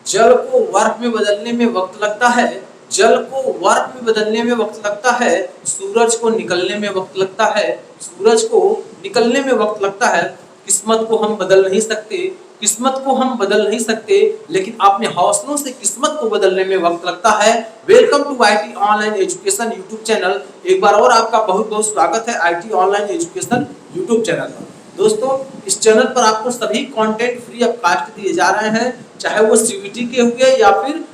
जल को वर्फ में बदलने में वक्त लगता है, जल को वर्फ में बदलने में वक्त लगता है, सूरज को निकलने में वक्त लगता है, सूरज को निकलने में वक्त लगता है। किस्मत को हम बदल नहीं सकते, किस्मत को हम बदल नहीं सकते, लेकिन अपने हौसलों से किस्मत को बदलने में वक्त लगता है। Welcome to IT online education YouTube channel. एक बार और आपका बहुत बहुत स्वागत है IT online education YouTube channel पर। दोस्तों, इस चैनल पर आपको सभी कंटेंट फ्री ऑफ कॉस्ट दिए जा रहे हैं, चाहे वो सीबीटी के हुए या फिर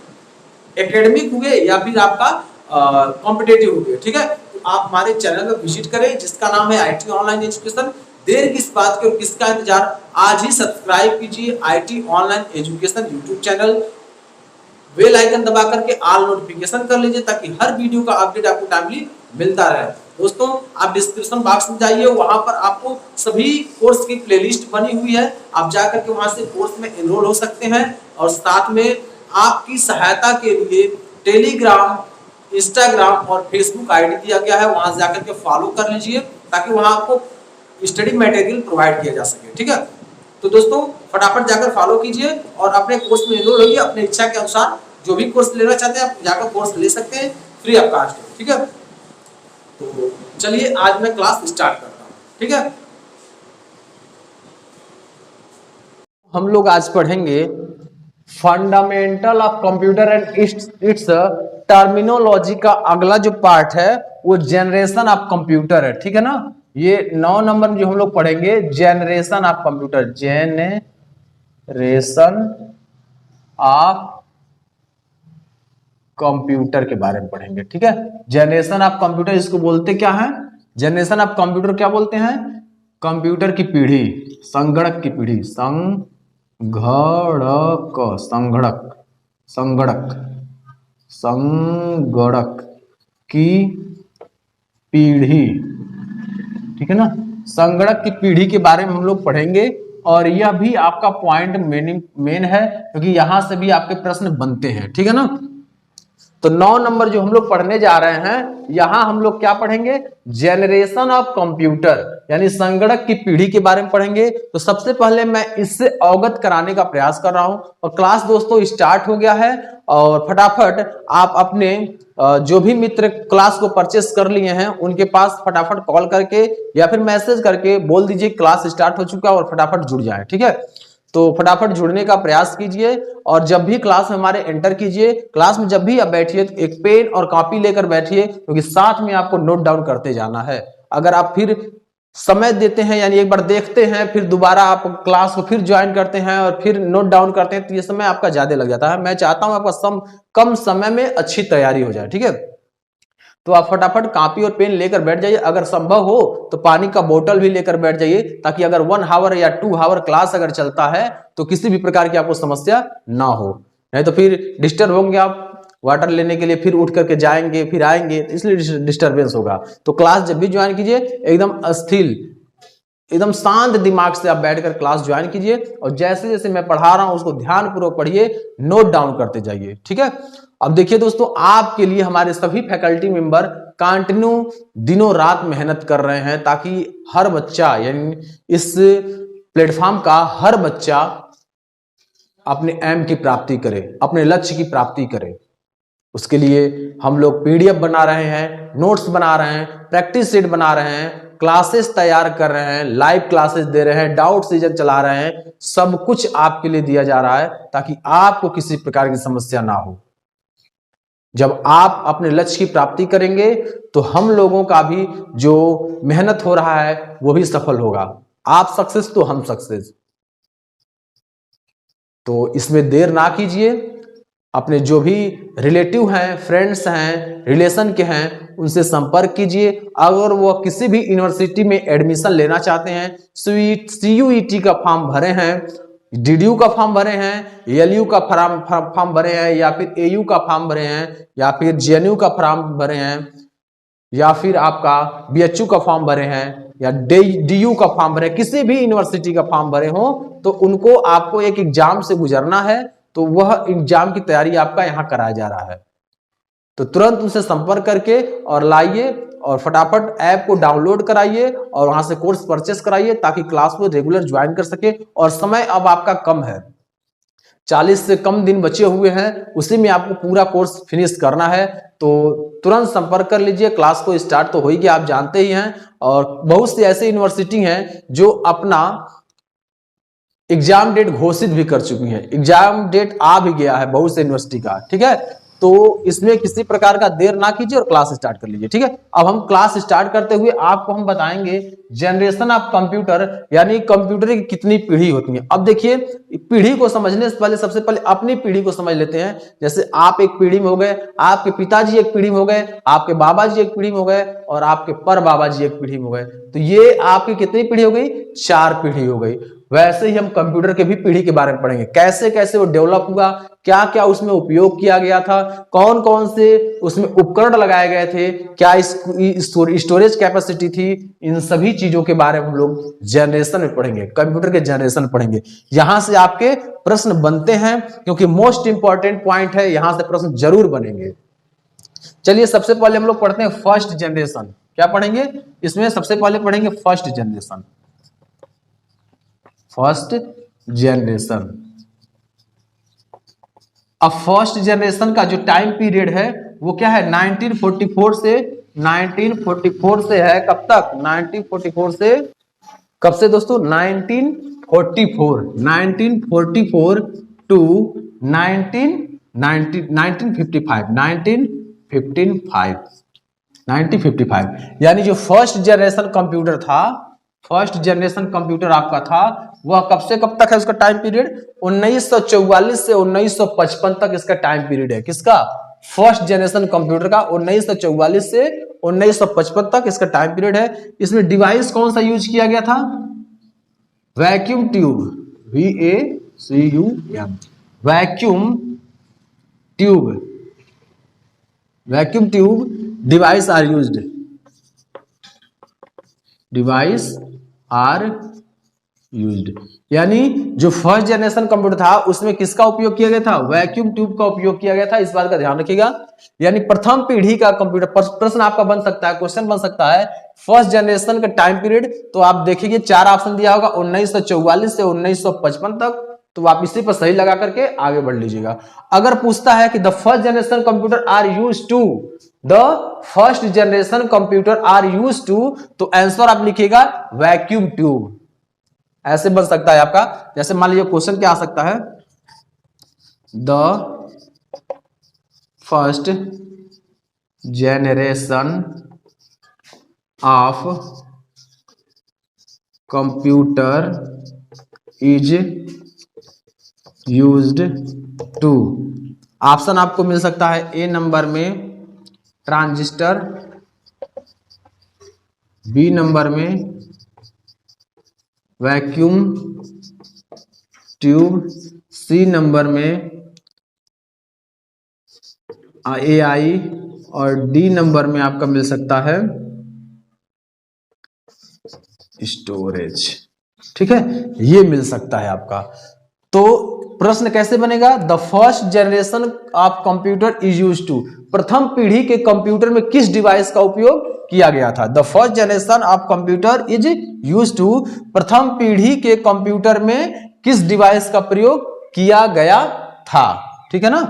एकेडमिक हुए या फिर आपका कॉम्पिटेटिव हुए। ठीक है, तो आप हमारे चैनल पर विजिट करें जिसका नाम है आईटी ऑनलाइन एजुकेशन। देर किस बात की और किसका इंतजार, आज ही सब्सक्राइब कीजिए IT online education YouTube channel. Bell icon दबा करके ऑल नोटिफिकेशन कर लीजिए ताकि हर वीडियो का अपडेट आपको टाइमली मिलता रहे। दोस्तों, आप डिस्क्रिप्शन बॉक्स में जाइए, वहां पर आपको सभी कोर्स की प्लेलिस्ट बनी हुई है, आप जाकर के वहां से कोर्स में एनरोल हो सकते हैं। और साथ में आपकी सहायता के लिए टेलीग्राम, इंस्टाग्राम और फेसबुक आईडी दिया गया है, वहां से जाकर के फॉलो कर लीजिए ताकि वहां आपको स्टडी मटेरियल प्रोवाइड किया जा सके। ठीक है, तो दोस्तों फटाफट जाकर फॉलो कीजिए और अपने कोर्स में एनरोल होइए। अपने इच्छा के अनुसार जो भी कोर्स लेना चाहते हैं आप जाकर कोर्स ले सकते हैं, फ्री ऑफ कॉस्ट। ठीक है, तो चलिए आज मैं क्लास स्टार्ट करता हूँ। ठीक है, हम लोग आज पढ़ेंगे fundamental of computer and it's terminology का अगला जो पार्ट है वो जनरेशन ऑफ कंप्यूटर है। ठीक है ना, ये 9 नंबर में जो हम लोग पढ़ेंगे generation of computer, generation of computer के बारे में पढ़ेंगे। ठीक है, जनरेशन ऑफ कंप्यूटर इसको बोलते क्या है, जनरेशन ऑफ कंप्यूटर क्या बोलते हैं, कंप्यूटर की पीढ़ी, संगणक की पीढ़ी, संगणक संगणक की पीढ़ी। ठीक है ना, संगणक की पीढ़ी के बारे में हम लोग पढ़ेंगे और यह भी आपका पॉइंट मेन है क्योंकि यहां से भी आपके प्रश्न बनते हैं। ठीक है ना, तो 9 नंबर जो हम लोग पढ़ने जा रहे हैं, यहां हम लोग क्या पढ़ेंगे, जनरेशन ऑफ कंप्यूटर यानी संगणक की पीढ़ी के बारे में पढ़ेंगे। तो सबसे पहले मैं इससे अवगत कराने का प्रयास कर रहा हूं और क्लास दोस्तों स्टार्ट हो गया है। और फटाफट आप अपने जो भी मित्र क्लास को परचेस कर लिए हैं उनके पास फटाफट कॉल करके या फिर मैसेज करके बोल दीजिए क्लास स्टार्ट हो चुका है और फटाफट जुड़ जाए। ठीक है, तो फटाफट जुड़ने का प्रयास कीजिए और जब भी क्लास में हमारे एंटर कीजिए, क्लास में जब भी आप बैठिए तो एक पेन और कॉपी लेकर बैठिए क्योंकि साथ में आपको नोट डाउन करते जाना है। अगर आप फिर समय देते हैं यानी एक बार देखते हैं फिर दोबारा आप क्लास को फिर ज्वाइन करते हैं और फिर नोट डाउन करते हैं तो ये समय आपका ज्यादा लग जाता है। मैं चाहता हूं आपका कम समय में अच्छी तैयारी हो जाए। ठीक है, तो आप फटाफट कॉपी और पेन लेकर बैठ जाइए, अगर संभव हो तो पानी का बोतल भी लेकर बैठ जाइए ताकि अगर 1 आवर या 2 आवर क्लास अगर चलता है तो किसी भी प्रकार की आपको समस्या ना हो, नहीं तो फिर डिस्टर्ब होंगे आप वाटर लेने के लिए, फिर उठ करके जाएंगे फिर आएंगे, इसलिए डिस्टर्बेंस होगा। तो क्लास जब भी ज्वाइन कीजिए एकदम अस्थिर, एकदम शांत दिमाग से आप बैठकर क्लास ज्वाइन कीजिए और जैसे जैसे मैं पढ़ा रहा हूं उसको ध्यानपूर्वक पढ़िए, नोट डाउन करते जाइए। ठीक है, अब देखिए दोस्तों, आपके लिए हमारे सभी फैकल्टी मेंबर कंटिन्यू दिनों रात मेहनत कर रहे हैं ताकि हर बच्चा यानी इस प्लेटफॉर्म का हर बच्चा अपने एम की प्राप्ति करे, अपने लक्ष्य की प्राप्ति करे। उसके लिए हम लोग पीडीएफ बना रहे हैं, नोट्स बना रहे हैं, प्रैक्टिस सेट बना रहे हैं, क्लासेस तैयार कर रहे हैं, लाइव क्लासेस दे रहे हैं, डाउट सीजन चला रहे हैं, सब कुछ आपके लिए दिया जा रहा है ताकि आपको किसी प्रकार की समस्या ना हो। जब आप अपने लक्ष्य की प्राप्ति करेंगे तो हम लोगों का भी जो मेहनत हो रहा है वो भी सफल होगा। आप सक्सेस तो हम सक्सेस। तो इसमें देर ना कीजिए, अपने जो भी रिलेटिव हैं, फ्रेंड्स हैं, रिलेशन के हैं, उनसे संपर्क कीजिए। अगर वो किसी भी यूनिवर्सिटी में एडमिशन लेना चाहते हैं, CUET का फॉर्म भरे हैं, DDU का फॉर्म भरे हैं, LU का फॉर्म भरे हैं या फिर AU का फॉर्म भरे हैं या फिर JNU का फॉर्म भरे हैं या फिर आपका BHU का फॉर्म भरे हैं या DU का फॉर्म भरे, किसी भी यूनिवर्सिटी का फॉर्म भरे हो तो उनको आपको एक एग्जाम से गुजरना है, तो वह एग्जाम की तैयारी आपका यहाँ कराया जा रहा है। तो तुरंत उनसे संपर्क करके और लाइए और फटाफट ऐप को डाउनलोड कराइए और वहां से कोर्स परचेस कराइए ताकि क्लास को रेगुलर ज्वाइन कर सके। और समय अब आपका कम है, 40 से कम दिन बचे हुए हैं, उसी में आपको पूरा कोर्स फिनिश करना है। तो तुरंत संपर्क कर लीजिए, क्लास को स्टार्ट तो हो ही गया, आप जानते ही हैं। और बहुत सी ऐसी यूनिवर्सिटी हैं जो अपना एग्जाम डेट घोषित भी कर चुकी है, एग्जाम डेट आ भी गया है बहुत से यूनिवर्सिटी का, ठीक है। तो इसमें किसी प्रकार का देर ना कीजिए और क्लास स्टार्ट कर लीजिए, ठीक है। अब हम क्लास स्टार्ट करते हुए आपको हम बताएंगे जनरेशन ऑफ कंप्यूटर, यानी कंप्यूटर की कितनी पीढ़ी होती है। अब देखिए, पीढ़ी को समझने से पहले सबसे पहले अपनी पीढ़ी को समझ लेते हैं। जैसे आप एक पीढ़ी में हो गए, आपके पिताजी एक पीढ़ी में हो गए, आपके बाबा जी एक पीढ़ी में हो गए और आपके पर बाबा जी एक पीढ़ी में हो गए। तो ये आपकी कितनी पीढ़ी हो गई? 4 पीढ़ी हो गई। वैसे ही हम कंप्यूटर के भी पीढ़ी के बारे में पढ़ेंगे, कैसे कैसे वो डेवलप हुआ, क्या क्या उसमें उपयोग किया गया था, कौन कौन से उसमें उपकरण लगाए गए थे, क्या स्टोरेज कैपेसिटी थी। इन सभी चीजों के बारे में हम लोग जनरेशन में पढ़ेंगे, कंप्यूटर के जनरेशन पढ़ेंगे। यहां से आपके प्रश्न बनते हैं, क्योंकि मोस्ट इंपॉर्टेंट पॉइंट है, यहां से प्रश्न जरूर बनेंगे। चलिए सबसे पहले हम लोग पढ़ते हैं फर्स्ट जनरेशन। क्या पढ़ेंगे इसमें? सबसे पहले पढ़ेंगे फर्स्ट जनरेशन। First generation. अब फर्स्ट जनरेशन का जो टाइम पीरियड है वो क्या है? 1944 से 1944 से है कब तक? 1944 से कब से दोस्तों? 1944 टू 1955 यानी जो फर्स्ट जनरेशन कंप्यूटर था, फर्स्ट जनरेशन कंप्यूटर आपका था, वह कब से कब तक है उसका टाइम पीरियड? 1944 से 1955 तक इसका टाइम पीरियड है। किसका? फर्स्ट जनरेशन कंप्यूटर का 1944 से 1955 तक इसका टाइम पीरियड है। इसमें डिवाइस कौन सा यूज किया गया था? Vacuum tube, VACUM, vacuum tube, vacuum tube device are used, device are used. यानी जो फर्स्ट जनरेशन कंप्यूटर था उसमें किसका उपयोग किया गया था? वैक्यूम ट्यूब का उपयोग किया गया था, इस बात का ध्यान रखिएगा। यानी प्रथम पीढ़ी का कंप्यूटर। प्रश्न आपका बन सकता है, क्वेश्चन बन सकता है फर्स्ट जनरेशन का टाइम पीरियड, तो आप देखिए 4 ऑप्शन दिया होगा 1944 से 1955 तक, तो आप इसी पर सही लगा करके आगे बढ़ लीजिएगा। अगर पूछता है कि the first generation computer are used to, the first generation computer are used to, तो आंसर आप लिखिएगा वैक्यूम ट्यूब। ऐसे बन सकता है आपका। जैसे मान लीजिए क्वेश्चन क्या आ सकता है? The first generation of computer is used to. Option आपको मिल सकता है ए नंबर में ट्रांजिस्टर, बी नंबर में वैक्यूम ट्यूब, सी नंबर में AI और डी नंबर में आपका मिल सकता है स्टोरेज। ठीक है, ये मिल सकता है आपका। तो प्रश्न कैसे बनेगा? The first generation of computer is used to, प्रथम पीढ़ी के कंप्यूटर में किस डिवाइस का उपयोग किया गया था? The first generation of computer is used to, प्रथम पीढ़ी के कंप्यूटर में किस डिवाइस का प्रयोग किया गया था। ठीक है ना।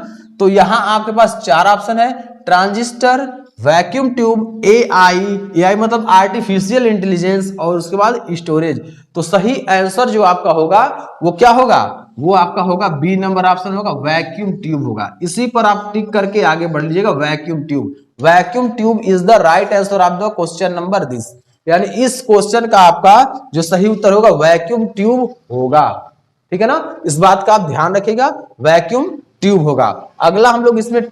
तो यहां आपके पास 4 ऑप्शन है, ट्रांजिस्टर, वैक्यूम ट्यूब, AI मतलब आर्टिफिशियल इंटेलिजेंस, और उसके बाद स्टोरेज। तो सही आंसर जो आपका होगा वो क्या होगा? वो आपका होगा बी नंबर ऑप्शन होगा, वैक्यूम ट्यूब होगा। इसी पर आप टिक करके आगे बढ़ लीजिएगा, vacuum tube. Vacuum tube is the right answer of the question number this. यानी इस क्वेश्चन का आपका जो सही उत्तर होगा वैक्यूम ट्यूब होगा। ठीक है ना, इस बात का आप ध्यान रखिएगा, वैक्यूम ट्यूब होगा। अगला हम लोग इसमें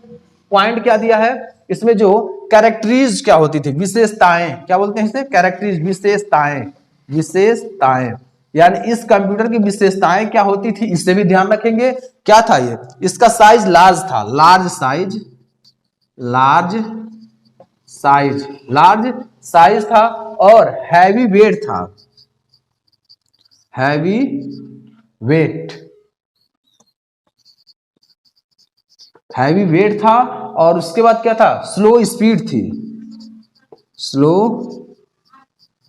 पॉइंट क्या दिया है, इसमें जो कैरेक्टरीज क्या होती थी, विशेषताएं, क्या बोलते हैं इसे? कैरेक्टरीज, विशेषताएं। विशेषताएं यानी इस कंप्यूटर की विशेषताएं क्या होती थी, इससे भी ध्यान रखेंगे। क्या था ये? इसका साइज लार्ज था, large size, large size, large size था, और हैवी वेट था, हैवी वेट, हैवी वेट था। और उसके बाद क्या था? स्लो स्पीड थी, स्लो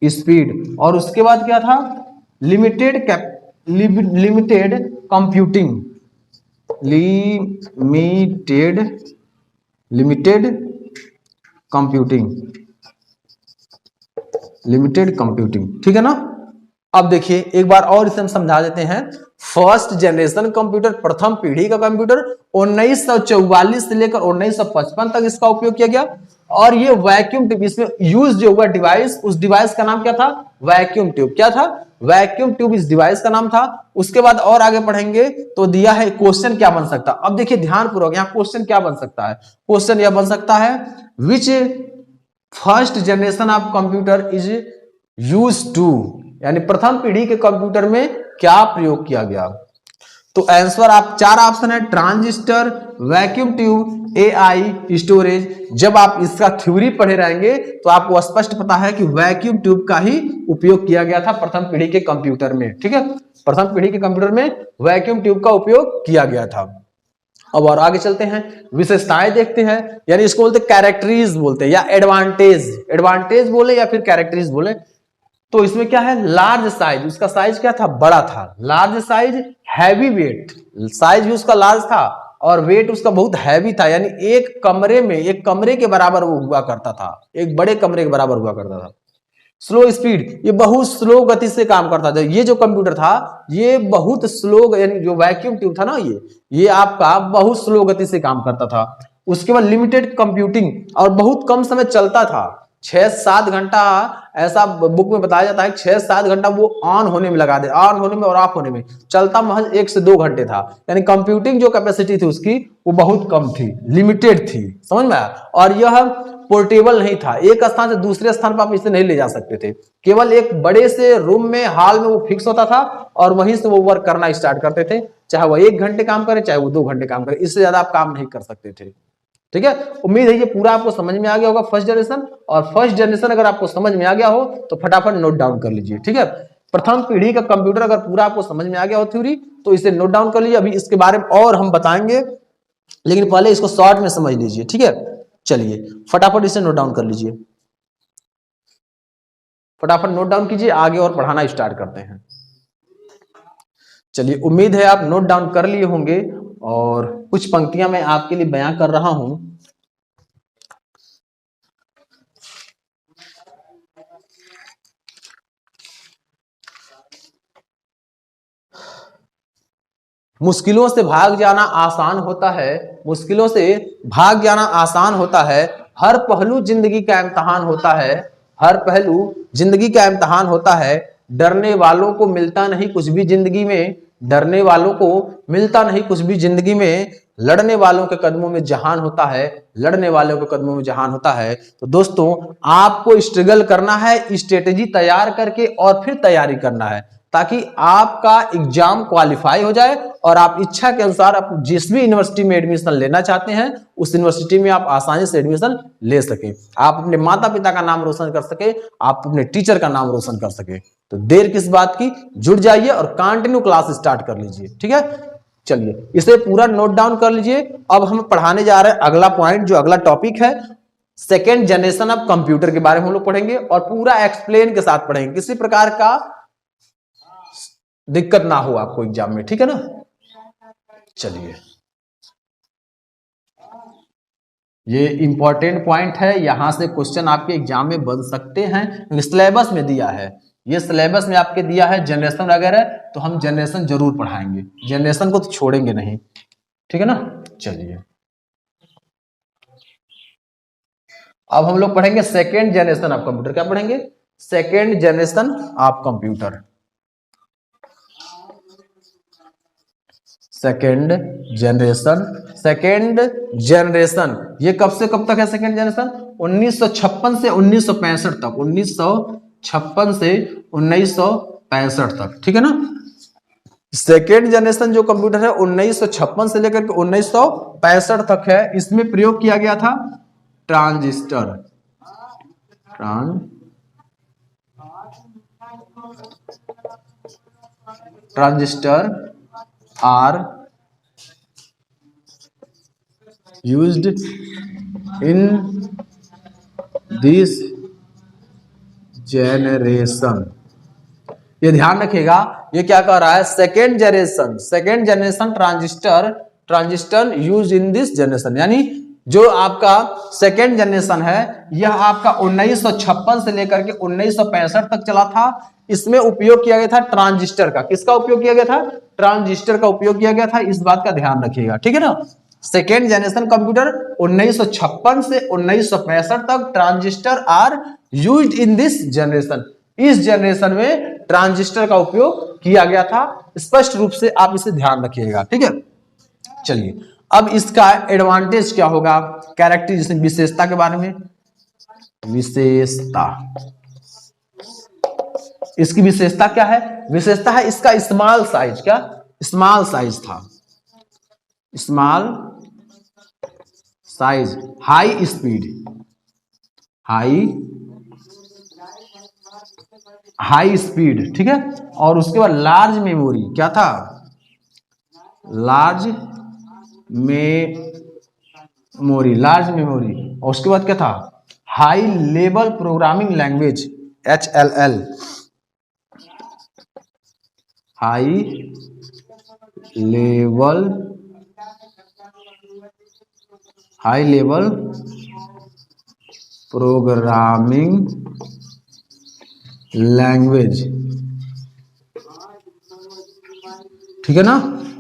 स्पीड। और उसके बाद क्या था? Limited computing, limited computing, limited computing, ठीक है ना। अब देखिए एक बार और इसे हम समझा देते हैं। फर्स्ट जनरेशन कंप्यूटर, प्रथम पीढ़ी का कंप्यूटर 1944 से लेकर 1955 तक इसका उपयोग किया गया। और ये वैक्यूम ट्यूब, इसमें यूज जो हुआ डिवाइस, उस डिवाइस का नाम क्या था? Vacuum tube. क्या था? वैक्यूम ट्यूब इस डिवाइस का नाम था। उसके बाद और आगे पढ़ेंगे तो दिया है क्वेश्चन क्या बन सकता है। अब देखिए ध्यानपूर्वक, यहाँ क्वेश्चन क्या बन सकता है? क्वेश्चन यह बन सकता है, which first generation of computer is use to, यानी प्रथम पीढ़ी के कंप्यूटर में क्या प्रयोग किया गया। तो आंसर आप 4 ऑप्शन है, transistor, vacuum tube, AI, storage. जब आप इसका थ्योरी पढ़े रहेंगे तो आपको स्पष्ट पता है कि वैक्यूम ट्यूब का ही उपयोग किया गया था प्रथम पीढ़ी के कंप्यूटर में, ठीक है। प्रथम पीढ़ी के कंप्यूटर में वैक्यूम ट्यूब का उपयोग किया गया था। अब और आगे चलते हैं, विशेषताएं देखते हैं, यानी इसको बोलते कैरेक्टरीज बोलते हैं या एडवांटेज, एडवांटेज बोले या फिर कैरेक्टरीज बोले। तो इसमें क्या है? लार्ज साइज, उसका साइज क्या था? बड़ा था। Large size, heavy weight, size भी उसका लार्ज था और वेट उसका बहुत हैवी था, यानी एक कमरे में, एक कमरे के बराबर वो हुआ करता था, एक बड़े कमरे के बराबर हुआ करता था। स्लो स्पीड, ये बहुत स्लो गति से काम करता था। ये जो कंप्यूटर था ये बहुत स्लो, यानी जो वैक्यूम ट्यूब था ना, ये आपका बहुत स्लो गति से काम करता था। उसके बाद लिमिटेड कंप्यूटिंग, और बहुत कम समय चलता था, 6-7 घंटा, ऐसा बुक में बताया जाता है 6-7 घंटा वो ऑन होने में लगा दे, ऑन होने में और ऑफ होने में, चलता महज 1 से 2 घंटे था। यानी कंप्यूटिंग जो कैपेसिटी थी उसकी वो बहुत कम थी, लिमिटेड थी, समझ में आया। और यह पोर्टेबल नहीं था, एक स्थान से दूसरे स्थान पर आप इसे नहीं ले जा सकते थे, केवल एक बड़े से रूम में, हॉल में वो फिक्स होता था और वहीं से वो वर्क करना स्टार्ट करते थे, चाहे वो 1 घंटे काम करे चाहे वो 2 घंटे काम करे, इससे ज्यादा आप काम नहीं कर सकते थे, ठीक है। उम्मीद है ये पूरा आपको समझ में आ गया होगा फर्स्ट जनरेशन। और फर्स्ट जनरेशन अगर आपको समझ में आ गया हो तो फटाफट नोट डाउन कर लीजिए, ठीक है। प्रथम पीढ़ी का कंप्यूटर अगर पूरा आपको समझ में आ गया हो थ्योरी तो इसे नोट डाउन कर लीजिए। अभी इसके बारे में और हम बताएंगे, लेकिन पहले इसको शॉर्ट में समझ लीजिए, ठीक है। चलिए फटाफट इसे नोट डाउन कर लीजिए, फटाफट नोट डाउन कीजिए, आगे और पढ़ाना स्टार्ट करते हैं। चलिए उम्मीद है आप नोट डाउन कर लिए होंगे और कुछ पंक्तियां मैं आपके लिए बयां कर रहा हूं। मुश्किलों से भाग जाना आसान होता है, मुश्किलों से भाग जाना आसान होता है, हर पहलू जिंदगी का इम्तिहान होता है, हर पहलू जिंदगी का इम्तिहान होता है, डरने वालों को मिलता नहीं कुछ भी जिंदगी में, डरने वालों को मिलता नहीं कुछ भी जिंदगी में, लड़ने वालों के कदमों में जहान होता है, लड़ने वालों के कदमों में जहान होता है। तो दोस्तों आपको स्ट्रगल करना है, स्ट्रेटेजी तैयार करके और फिर तैयारी करना है, ताकि आपका एग्जाम क्वालिफाई हो जाए और आप इच्छा के अनुसार आप जिस भी यूनिवर्सिटी में एडमिशन लेना चाहते हैं उस यूनिवर्सिटी में आप आसानी से एडमिशन ले सके, आप अपने माता पिता का नाम रोशन कर सके, आप अपने टीचर का नाम रोशन कर सके। तो देर किस बात की, जुड़ जाइए और कंटिन्यू क्लास स्टार्ट कर लीजिए, ठीक है। चलिए इसे पूरा नोट डाउन कर लीजिए। अब हम पढ़ाने जा रहे हैं अगला पॉइंट, जो अगला टॉपिक है सेकेंड जनरेशन ऑफ कंप्यूटर के बारे में हम लोग पढ़ेंगे और पूरा एक्सप्लेन के साथ पढ़ेंगे, किसी प्रकार का दिक्कत ना हो आपको एग्जाम में, ठीक है ना। चलिए ये इंपॉर्टेंट पॉइंट है, यहां से क्वेश्चन आपके एग्जाम में बन सकते हैं, सिलेबस में दिया है, ये सिलेबस में आपके दिया है जनरेशन वगैरह, तो हम जनरेशन जरूर पढ़ाएंगे, जनरेशन को तो छोड़ेंगे नहीं, ठीक है ना। चलिए अब हम लोग पढ़ेंगे सेकेंड जनरेशन ऑफ कंप्यूटर। क्या पढ़ेंगे? Second generation of computer, second generation. Second generation ये कब से कब तक है? सेकेंड जनरेशन 1956 से 1965 तक, 1956 से 1965 तक, ठीक है ना। सेकेंड जनरेशन जो कंप्यूटर है 1956 से लेकर के 1965 तक है। इसमें प्रयोग किया गया था transistor, transistor are used in this generation। ये ध्यान रखिएगा, ये क्या कह रहा है? Second generation, second generation transistor transistor use in this generation, यानी जो आपका सेकेंड जनरेशन है यह आपका 1956 से लेकर के 1965 तक चला था। इसमें उपयोग किया गया था ट्रांजिस्टर का। किसका उपयोग किया गया था? ट्रांजिस्टर का उपयोग किया गया था। इस बात का ध्यान रखिएगा, ठीक है ना। सेकेंड जनरेशन कंप्यूटर 1956 से 1965 तक transistor are used in this generation. इस जनरेशन में ट्रांजिस्टर का उपयोग किया गया था। स्पष्ट रूप से आप इसे ध्यान रखिएगा, ठीक है। चलिए अब इसका एडवांटेज क्या होगा, कैरेक्टरिस्टिक, विशेषता के बारे में। विशेषता, इसकी विशेषता क्या है? विशेषता है इसका स्मॉल साइज। क्या स्मॉल साइज था? Small size, high speed, high speed, ठीक है। और उसके बाद लार्ज मेमोरी, क्या था? Large memory, large memory. और उसके बाद क्या था? High level programming language, HLL, high level programming language, ठीक है ना।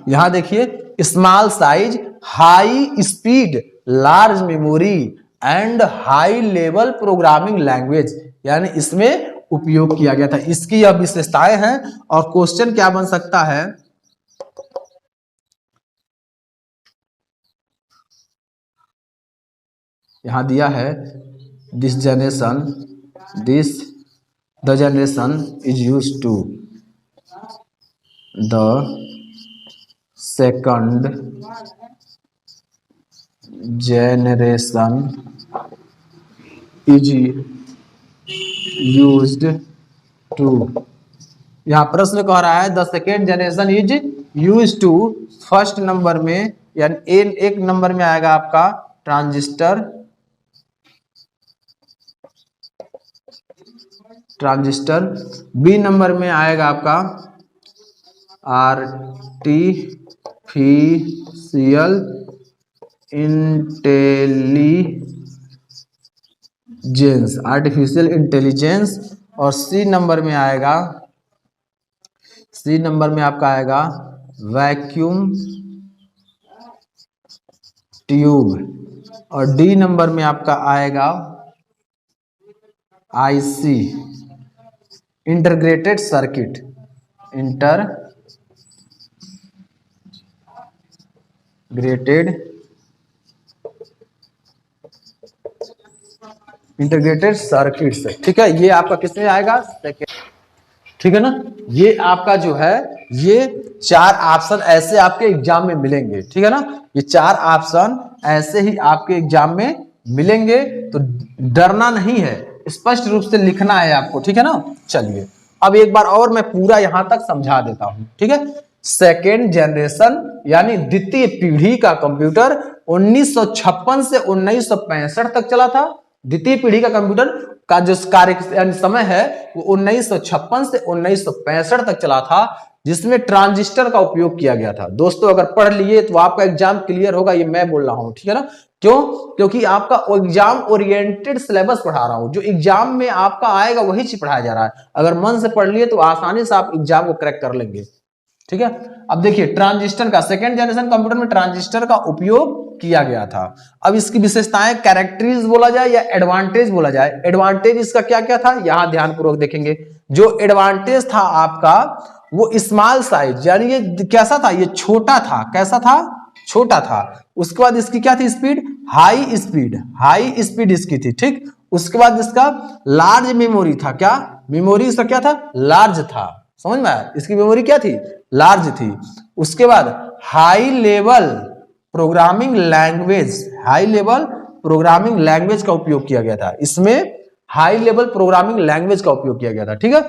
यहां देखिए small size, high speed, large memory and high level programming language, यानी इसमें उपयोग किया गया था। इसकी यह विशेषताएं हैं। और क्वेश्चन क्या बन सकता है? यहां दिया है the generation is used to the second generation is used to. यहां प्रश्न कह रहा है the second generation is used to. First number में यानी एक नंबर में आएगा आपका ट्रांजिस्टर, बी नंबर में आएगा आपका आर्टिफिशियल इंटेलिजेंस, और सी नंबर में आपका आएगा वैक्यूम ट्यूब, और डी नंबर में आपका आएगा IC, integrated circuit, integrated circuits, ठीक है। ये आपका किसमें आएगा? सेकेंड, ठीक है ना। ये आपका जो है ये 4 ऑप्शन ऐसे आपके एग्जाम में मिलेंगे, ठीक है ना। ये 4 ऑप्शन ऐसे ही आपके एग्जाम में मिलेंगे, तो डरना नहीं है, स्पष्ट रूप से लिखना है आपको, ठीक है ना। चलिए अब एक बार और मैं पूरा यहां तक समझा देता हूं, ठीक है। सेकेंड जनरेशन यानी द्वितीय पीढ़ी का कंप्यूटर 1956 से 1965 तक चला था। द्वितीय पीढ़ी का कंप्यूटर का जो कार्य समय है वो 1956 से 1965 तक चला था, जिसमें ट्रांजिस्टर का उपयोग किया गया था। दोस्तों अगर पढ़ लिए तो आपका एग्जाम क्लियर होगा, ये मैं बोल रहा हूं, ठीक है ना। क्यों? क्योंकि आपका एग्जाम ओरिएंटेड सिलेबस पढ़ा रहा हूं, जो एग्जाम में आपका आएगा वही चीज पढ़ाया जा रहा है। अगर मन से पढ़ लिए तो आसानी से आप एग्जाम को क्रैक कर लेंगे, ठीक है। अब देखिए ट्रांजिस्टर का, सेकेंड जनरेशन कंप्यूटर में ट्रांजिस्टर का उपयोग किया गया था। अब इसकी विशेषताएं, कैरेक्टरिस्टिक्स बोला जाए या एडवांटेज बोला जाए। एडवांटेज इसका क्या क्या था, यहां ध्यानपूर्वक देखेंगे। जो एडवांटेज था आपका वो स्मॉल साइज, यानी ये कैसा था? ये छोटा था। कैसा था? छोटा था। उसके बाद इसकी क्या थी? स्पीड, हाई स्पीड इसकी थी, ठीक। उसके बाद इसका लार्ज मेमोरी था। क्या मेमोरी इसका क्या था? लार्ज था। समझ में आया? इसकी मेमोरी क्या थी? लार्ज थी। उसके बाद हाई लेवल प्रोग्रामिंग लैंग्वेज का उपयोग किया गया था। इसमें हाई लेवल प्रोग्रामिंग लैंग्वेज का उपयोग किया गया था, ठीक है।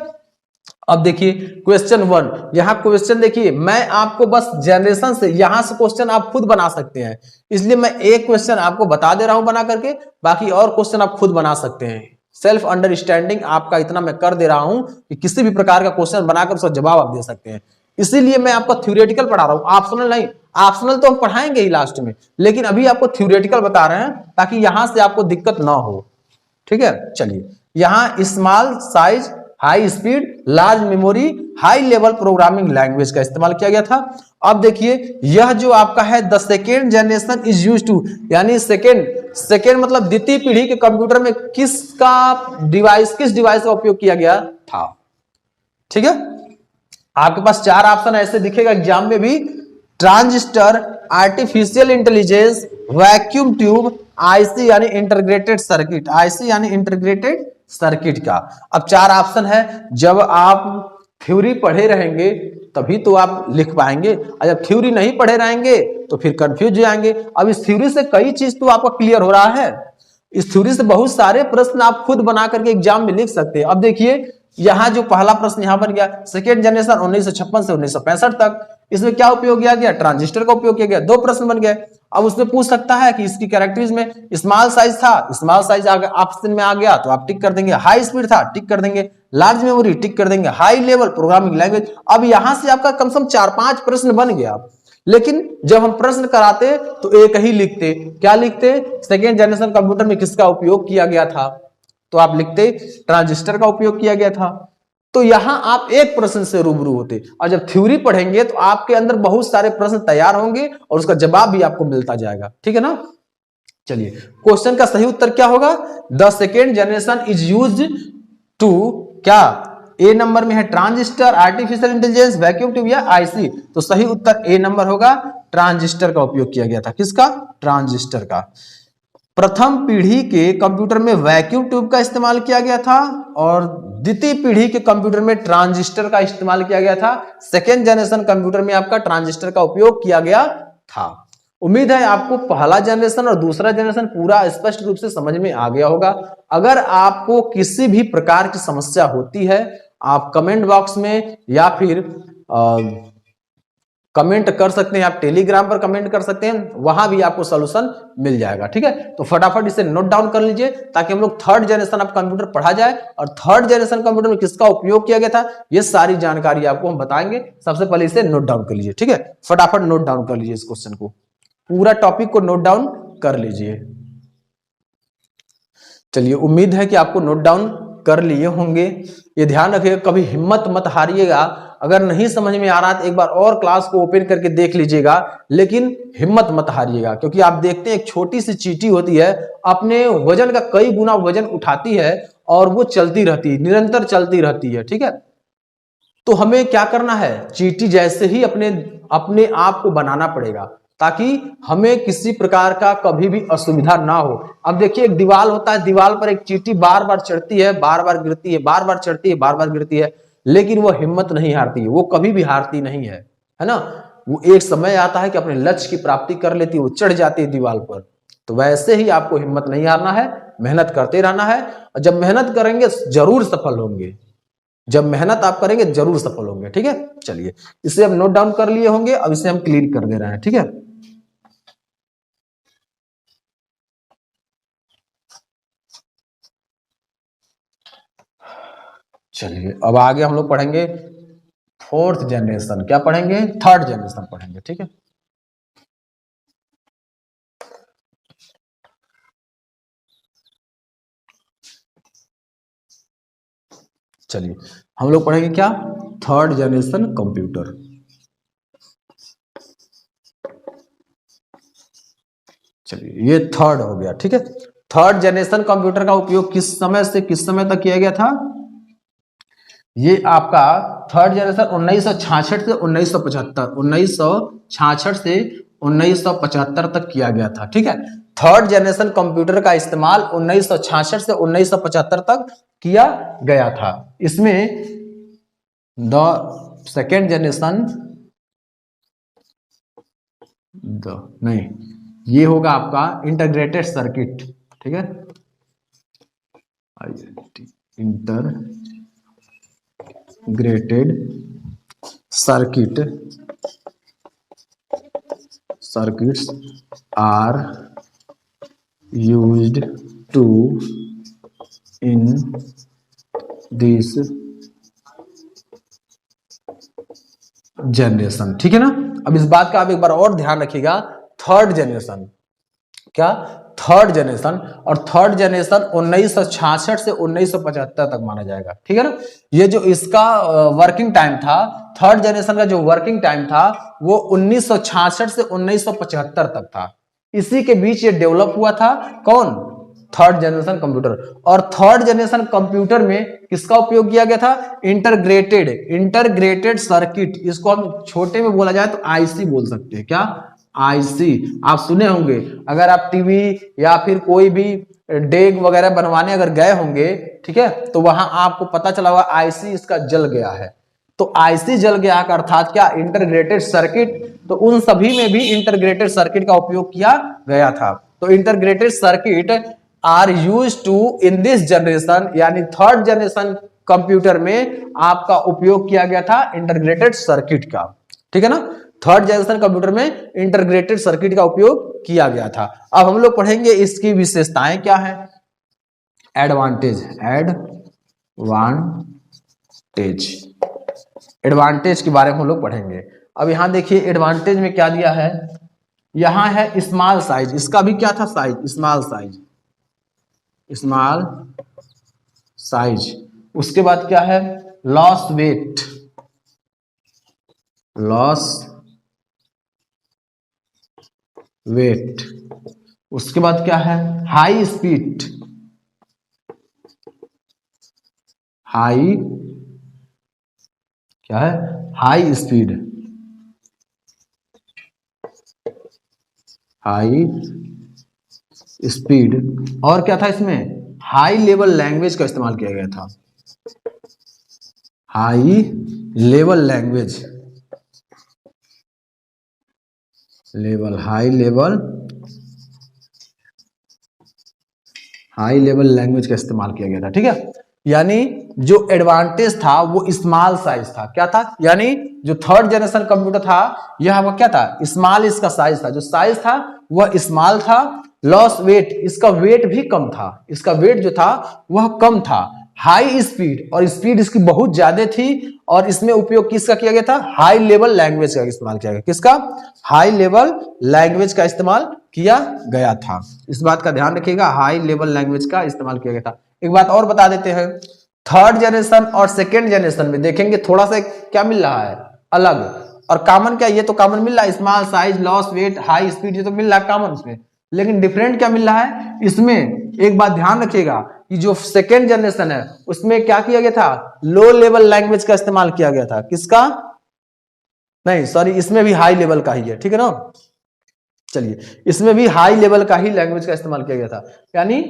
अब देखिए क्वेश्चन 1, यहां क्वेश्चन देखिए, मैं आपको बस जनरेशन से, यहां से क्वेश्चन आप खुद बना सकते हैं, इसलिए मैं एक क्वेश्चन आपको बता दे रहा हूं बना करके, बाकी और क्वेश्चन आप खुद बना सकते हैं। सेल्फ अंडरस्टैंडिंग आपका इतना मैं कर दे रहा हूं कि किसी भी प्रकार का क्वेश्चन बनाकर उसका जवाब आप दे सकते हैं। इसीलिए मैं आपको थ्योरेटिकल पढ़ा रहा हूं, ऑप्शनल नहीं। ऑप्शनल तो हम पढ़ाएंगे ही लास्ट में, लेकिन अभी आपको थ्योरेटिकल बता रहे हैं ताकि यहां से आपको दिक्कत ना हो। ठीक है, चलिए यहां small size high speed large memory high level programming language का इस्तेमाल किया गया था। अब देखिए यह जो आपका है the second generation is used to, यानी सेकेंड मतलब द्वितीय पीढ़ी के कंप्यूटर में किस डिवाइस का उपयोग किया गया था। ठीक है, आपके पास चार ऑप्शन ऐसे दिखेगा एग्जाम में भी, transistor, artificial intelligence, vacuum tube, IC यानी इंटीग्रेटेड सर्किट, आईसी यानी इंटीग्रेटेड सर्किट का। अब चार ऑप्शन है, जब आप थ्योरी पढ़े रहेंगे तभी तो आप लिख पाएंगे, और जब थ्योरी नहीं पढ़े रहेंगे तो फिर कंफ्यूज हो जाएंगे। अब इस थ्योरी से कई चीज तो आपका क्लियर हो रहा है, इस थ्योरी से बहुत सारे प्रश्न आप खुद बना करके एग्जाम में लिख सकते हैं। अब देखिए यहां जो पहला प्रश्न यहां बन गया, सेकेंड जनरेशन 1956 से 1965 तक, इसमें क्या उपयोग किया गया, ट्रांजिस्टर का उपयोग किया गया। दो प्रश्न बन गए। अब उसमें पूछ सकता है कि इसकी कैरेक्टरिस्टिक्स में स्मॉल साइज था, स्मॉल साइज ऑप्शन में आ गया तो आप टिक कर देंगे, हाई स्पीड था टिक कर देंगे, लार्ज मेमोरी टिक कर देंगे, हाई लेवल प्रोग्रामिंग लैंग्वेज। अब यहां से आपका कम से कम 4-5 प्रश्न बन गया। लेकिन जब हम प्रश्न कराते तो एक ही लिखते, क्या लिखते, सेकेंड जनरेशन कंप्यूटर में किसका उपयोग किया गया था, तो आप लिखते ट्रांजिस्टर का उपयोग किया गया था। तो यहां आप एक प्रश्न से रूबरू होते, और जब थ्योरी पढ़ेंगे तो आपके अंदर बहुत सारे प्रश्न तैयार होंगे और उसका जवाब भी आपको मिलता जाएगा। ठीक है ना, चलिए क्वेश्चन का सही उत्तर क्या होगा, the second generation is used to, क्या ए नंबर में है transistor, artificial intelligence, vacuum tube या आईसी। तो सही उत्तर ए नंबर होगा, ट्रांजिस्टर का उपयोग किया गया था। किसका, ट्रांजिस्टर का। प्रथम पीढ़ी के कंप्यूटर में वैक्यूम ट्यूब का इस्तेमाल किया गया था और द्वितीय पीढ़ी के कंप्यूटर में ट्रांजिस्टर का इस्तेमाल किया गया था। सेकेंड जनरेशन कंप्यूटर में आपका ट्रांजिस्टर का उपयोग किया गया था। उम्मीद है आपको पहला जनरेशन और दूसरा जनरेशन पूरा स्पष्ट रूप से समझ में आ गया होगा। अगर आपको किसी भी प्रकार की समस्या होती है, आप कमेंट बॉक्स में या फिर कमेंट कर सकते हैं, आप टेलीग्राम पर कमेंट कर सकते हैं, वहां भी आपको सॉल्यूशन मिल जाएगा। ठीक है, तो फटाफट इसे नोट डाउन कर लीजिए ताकि हम लोग थर्ड जनरेशन ऑफ कंप्यूटर पढ़ा जाए, और थर्ड जनरेशन कंप्यूटर में किसका उपयोग किया गया था ये सारी जानकारी आपको हम बताएंगे। सबसे पहले इसे नोट डाउन कर लीजिए। ठीक है, फटाफट नोट डाउन कर लीजिए, इस क्वेश्चन को, पूरा टॉपिक को नोट डाउन कर लीजिए। चलिए, उम्मीद है कि आपको नोट डाउन कर लिए होंगे। ये ध्यान रखिएगा, कभी हिम्मत मत हारिएगा। अगर नहीं समझ में आ रहा तो एक बार और क्लास को ओपन करके देख लीजिएगा, लेकिन हिम्मत मत हारिएगा, क्योंकि आप देखते हैं एक छोटी सी चींटी होती है, अपने वजन का कई गुना वजन उठाती है और वो चलती रहती है, निरंतर चलती रहती है। ठीक है, तो हमें क्या करना है, चींटी जैसे ही अपने आप को बनाना पड़ेगा ताकि हमें किसी प्रकार का कभी भी असुविधा ना हो। अब देखिए एक दीवार होता है, दीवार पर एक चींटी बार बार चढ़ती है, बार बार गिरती है, बार बार चढ़ती है, बार बार गिरती है, लेकिन वो हिम्मत नहीं हारती है, वो कभी भी हारती नहीं है ना। वो एक समय आता है कि अपने लक्ष्य की प्राप्ति कर लेती है, वो चढ़ जाती है दीवार पर। तो वैसे ही आपको हिम्मत नहीं हारना है, मेहनत करते रहना है, और जब मेहनत करेंगे जरूर सफल होंगे, जब मेहनत आप करेंगे जरूर सफल होंगे। ठीक है, चलिए इसे हम नोट डाउन कर लिए होंगे, अब इसे हम क्लीन कर दे रहे हैं। ठीक है, चलिए अब आगे हम लोग पढ़ेंगे फोर्थ जनरेशन, क्या पढ़ेंगे, थर्ड जनरेशन पढ़ेंगे। ठीक है, चलिए हम लोग पढ़ेंगे क्या, थर्ड जनरेशन कंप्यूटर। चलिए ये थर्ड हो गया। ठीक है, थर्ड जनरेशन कंप्यूटर का उपयोग किस समय से किस समय तक किया गया था, ये आपका थर्ड जनरेशन 1966 से 1975, 1966 से 1975 तक किया गया था। ठीक है, थर्ड जनरेशन कंप्यूटर का इस्तेमाल 1966 से 1975 तक किया गया था। इसमें द सेकेंड जनरेशन, नहीं ये होगा आपका इंटीग्रेटेड सर्किट। ठीक है, integrated circuits are used to in this generation, ठीक है ना। अब इस बात का आप एक बार और ध्यान रखिएगा, थर्ड जनरेशन, क्या थर्ड जनरेशन, और थर्ड जनरेशन 1966 से 1975 तक माना जाएगा, ठीक है ना। ये जो इसका वर्किंग टाइम था, थर्ड जनरेशन का जो वर्किंग टाइम था वो 1966 से 1975 तक था। इसी के बीच ये डेवलप हुआ था, कौन, थर्ड जनरेशन कंप्यूटर। और थर्ड जनरेशन कंप्यूटर में किसका उपयोग किया गया था, इंटरग्रेटेड सर्किट, इसको हम छोटे में बोला जाए तो आईसी बोल सकते हैं, क्या, आईसी। आप सुने होंगे, अगर आप टीवी या फिर कोई भी डेग वगैरह बनवाने अगर गए होंगे, ठीक है, तो वहां आपको पता चला होगा आईसी इसका जल गया है। तो आईसी जल गया का अर्थात क्या, इंटरग्रेटेड सर्किट। तो उन सभी में भी इंटरग्रेटेड सर्किट का उपयोग किया गया था। तो integrated circuit are use to in this generation, यानी थर्ड जनरेशन कंप्यूटर में आपका उपयोग किया गया था इंटरग्रेटेड सर्किट का, ठीक है ना। थर्ड जनरेशन कंप्यूटर में इंटरग्रेटेड सर्किट का उपयोग किया गया था। अब हम लोग पढ़ेंगे इसकी विशेषताएं क्या है, एडवांटेज, एडवांटेज के बारे में हम लोग पढ़ेंगे। अब यहां देखिए एडवांटेज में क्या दिया है, यहां है स्मॉल साइज, इसका भी क्या था साइज, स्मॉल साइज। उसके बाद क्या है, लॉस वेट। उसके बाद क्या है, हाई स्पीड, हाई स्पीड, और क्या था इसमें, हाई लेवल लैंग्वेज का इस्तेमाल किया गया था, हाई लेवल लैंग्वेज का इस्तेमाल किया गया था, ठीक है। यानी जो एडवांटेज था वो स्मॉल साइज था, क्या था, यानी जो थर्ड जनरेशन कंप्यूटर था यह वो क्या था, स्मॉल इसका साइज था, जो साइज था वह स्मॉल था। लॉस वेट, इसका वेट भी कम था, इसका वेट जो था वह कम था। हाई स्पीड, और स्पीड इसकी बहुत ज्यादा थी, और इसमें उपयोग किसका किया गया था, हाई लेवल लैंग्वेज का इस्तेमाल किया गया, किसका, हाई लेवल लैंग्वेज का इस्तेमाल किया गया था। इस बात का ध्यान रखिएगा, हाई लेवल लैंग्वेज का इस्तेमाल किया गया था। एक बात और बता देते हैं, थर्ड जनरेशन और सेकेंड जनरेशन में देखेंगे थोड़ा सा क्या मिल रहा है अलग, और कॉमन क्या, ये तो कॉमन मिल रहा है, small size, loss weight, high speed, ये तो मिल रहा है कॉमन उसमें। लेकिन डिफरेंट क्या मिल रहा है इसमें, एक बात ध्यान रखिएगा कि जो सेकेंड जनरेशन है उसमें क्या किया गया था, लो लेवल लैंग्वेज का इस्तेमाल किया गया था, किसका, नहीं सॉरी, इसमें भी हाई लेवल का ही है, ठीक है ना। चलिए, इसमें भी हाई लेवल का ही लैंग्वेज का इस्तेमाल किया गया था। यानी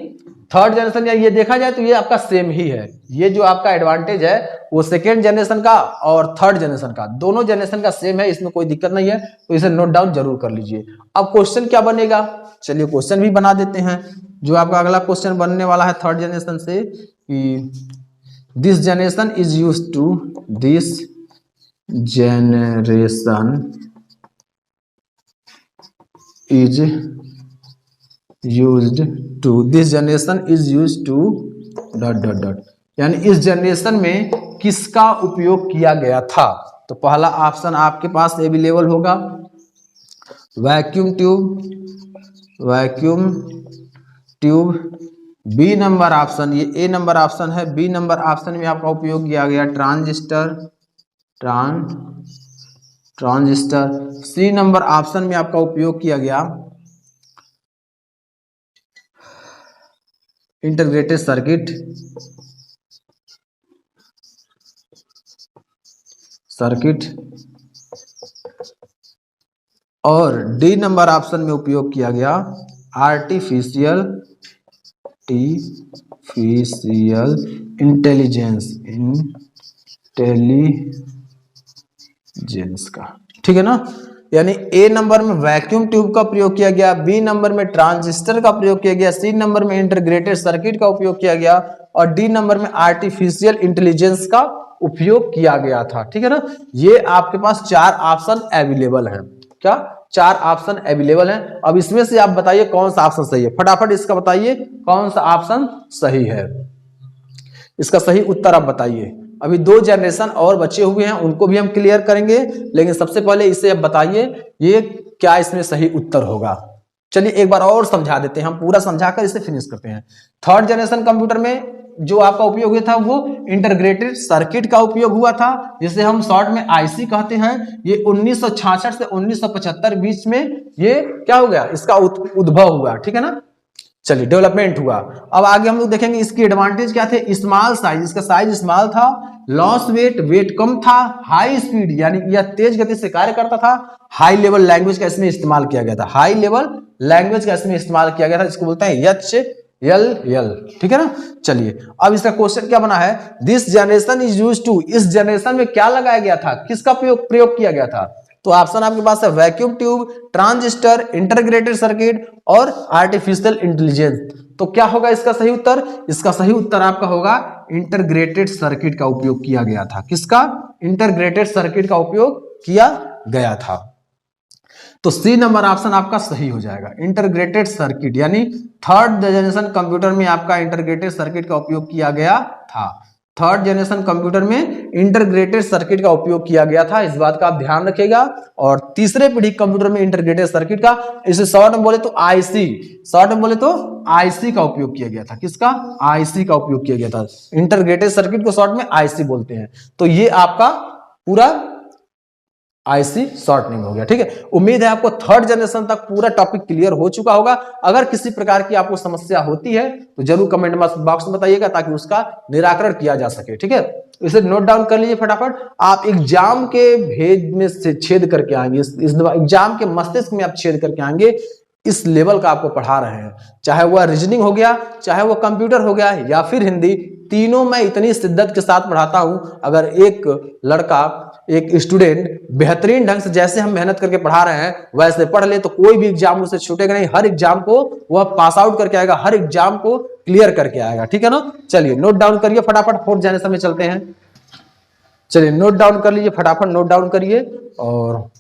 थर्ड जनरेशन, या ये देखा जाए तो ये आपका सेम ही है, ये जो आपका एडवांटेज है वो सेकेंड जनरेशन का और थर्ड जनरेशन का, दोनों जनरेशन का सेम है, इसमें कोई दिक्कत नहीं है, तो इसे नोट डाउन जरूर कर लीजिए। अब क्वेश्चन क्या बनेगा, चलिए क्वेश्चन भी बना देते हैं। जो आपका अगला क्वेश्चन बनने वाला है थर्ड जनरेशन से, कि this generation is used to, this generation is used to, this generation is used to ... यानी इस जनरेशन में किसका उपयोग किया गया था। तो पहला ऑप्शन आपके पास अवेलेबल होगा vacuum tube. B number option, ये ए नंबर ऑप्शन है, बी नंबर ऑप्शन में आपका उपयोग किया गया ट्रांजिस्टर। सी नंबर ऑप्शन में आपका उपयोग किया गया इंटीग्रेटेड सर्किट, और डी नंबर ऑप्शन में उपयोग किया गया आर्टिफिशियल इंटेलिजेंस का, ठीक है ना। यानी ए नंबर में वैक्यूम ट्यूब का प्रयोग किया गया, बी नंबर में ट्रांजिस्टर का प्रयोग किया गया, सी नंबर में इंटीग्रेटेड सर्किट का उपयोग किया गया, और डी नंबर में आर्टिफिशियल इंटेलिजेंस का उपयोग किया गया था, ठीक है ना। ये आपके पास चार ऑप्शन अवेलेबल है, क्या, चार ऑप्शन अवेलेबल है। अब इसमें से आप बताइए कौन सा ऑप्शन सही है, फटाफट इसका बताइए कौन सा ऑप्शन सही है, इसका सही उत्तर आप बताइए। अभी 2 जनरेशन और बचे हुए हैं, उनको भी हम क्लियर करेंगे। लेकिन सबसे पहले इसे अब बताइए ये क्या इसमें सही उत्तर होगा। चलिए एक बार और समझा देते हैं, हम पूरा समझाकर इसे फिनिश करते हैं। थर्ड जनरेशन कंप्यूटर में जो आपका उपयोग हुआ था वो इंटीग्रेटेड सर्किट का उपयोग हुआ था, जिसे हम शॉर्ट में आईसी कहते हैं। ये 1966 से 1975 बीच में ये क्या हो गया, इसका उद्भव हुआ, ठीक है ना। चलिए डेवलपमेंट हुआ। अब आगे हम लोग देखेंगे इसकी एडवांटेज क्या थे। स्मॉल साइज, इसका साइज स्मॉल था, लॉस वेट, वेट कम था, हाई स्पीड यानी यह तेज गति से कार्य करता था, हाई लेवल लैंग्वेज का इसमें इस्तेमाल किया गया था, हाई लेवल लैंग्वेज का इसमें इस्तेमाल किया गया था, जिसको बोलते हैं HLL, ठीक है ना। चलिए अब इसका क्वेश्चन क्या बना है, this generation is used to, इस जनरेशन में क्या लगाया गया था, किसका प्रयोग किया गया था। तो ऑप्शन आपके पास है vacuum tube, transistor, integrated circuit और आर्टिफिशियल इंटेलिजेंस। तो क्या होगा इसका सही उत्तर, इसका सही उत्तर आपका होगा इंटीग्रेटेड सर्किट का उपयोग किया गया था। किसका, इंटीग्रेटेड सर्किट का उपयोग किया गया था। तो सी नंबर ऑप्शन आपका सही हो जाएगा, इंटीग्रेटेड सर्किट, यानी थर्ड जनरेशन कंप्यूटर में आपका इंटीग्रेटेड सर्किट का उपयोग किया गया था। थर्ड जनरेशन कंप्यूटर में इंटीग्रेटेड सर्किट का उपयोग किया गया था, इस बात का आप ध्यान रखिएगा। और तीसरे पीढ़ी कंप्यूटर में इंटीग्रेटेड सर्किट का, इसे शॉर्ट में बोले तो आईसी, शॉर्ट में बोले तो आईसी का उपयोग किया गया था। किसका, आईसी का उपयोग किया गया था। इंटीग्रेटेड सर्किट को शॉर्ट में आईसी बोलते हैं। तो ये आपका पूरा आईसी शॉर्टनिंग हो गया, ठीक है। उम्मीद है आपको थर्ड जनरेशन तक पूरा टॉपिक क्लियर हो चुका होगा। अगर किसी प्रकार की आपको समस्या होती है तो जरूर कमेंट बॉक्स में बताइएगा, ताकि उसका निराकरण किया जा सके, ठीक है। इसे नोट डाउन कर लीजिए फटाफट। आप एग्जाम के भेद में से छेद करके आएंगे, इस एग्जाम के मस्तिष्क में आप छेद करके आएंगे। इस लेवल का आपको पढ़ा रहे हैं, चाहे वह रीजनिंग हो गया, चाहे वह कंप्यूटर हो गया, या फिर हिंदी, तीनों मैं इतनी शिद्दत के साथ पढ़ाता हूं। अगर एक लड़का, एक स्टूडेंट बेहतरीन ढंग से जैसे हम मेहनत करके पढ़ा रहे हैं वैसे पढ़ ले, तो कोई भी एग्जाम उसे छूटेगा नहीं। हर एग्जाम को वह पास आउट करके आएगा, हर एग्जाम को क्लियर करके आएगा, ठीक है ना। चलिए नोट डाउन करिए फटाफट, फोर्थ जनरेशन में चलते हैं। चलिए नोट डाउन कर लीजिए फटाफट, नोट डाउन करिए और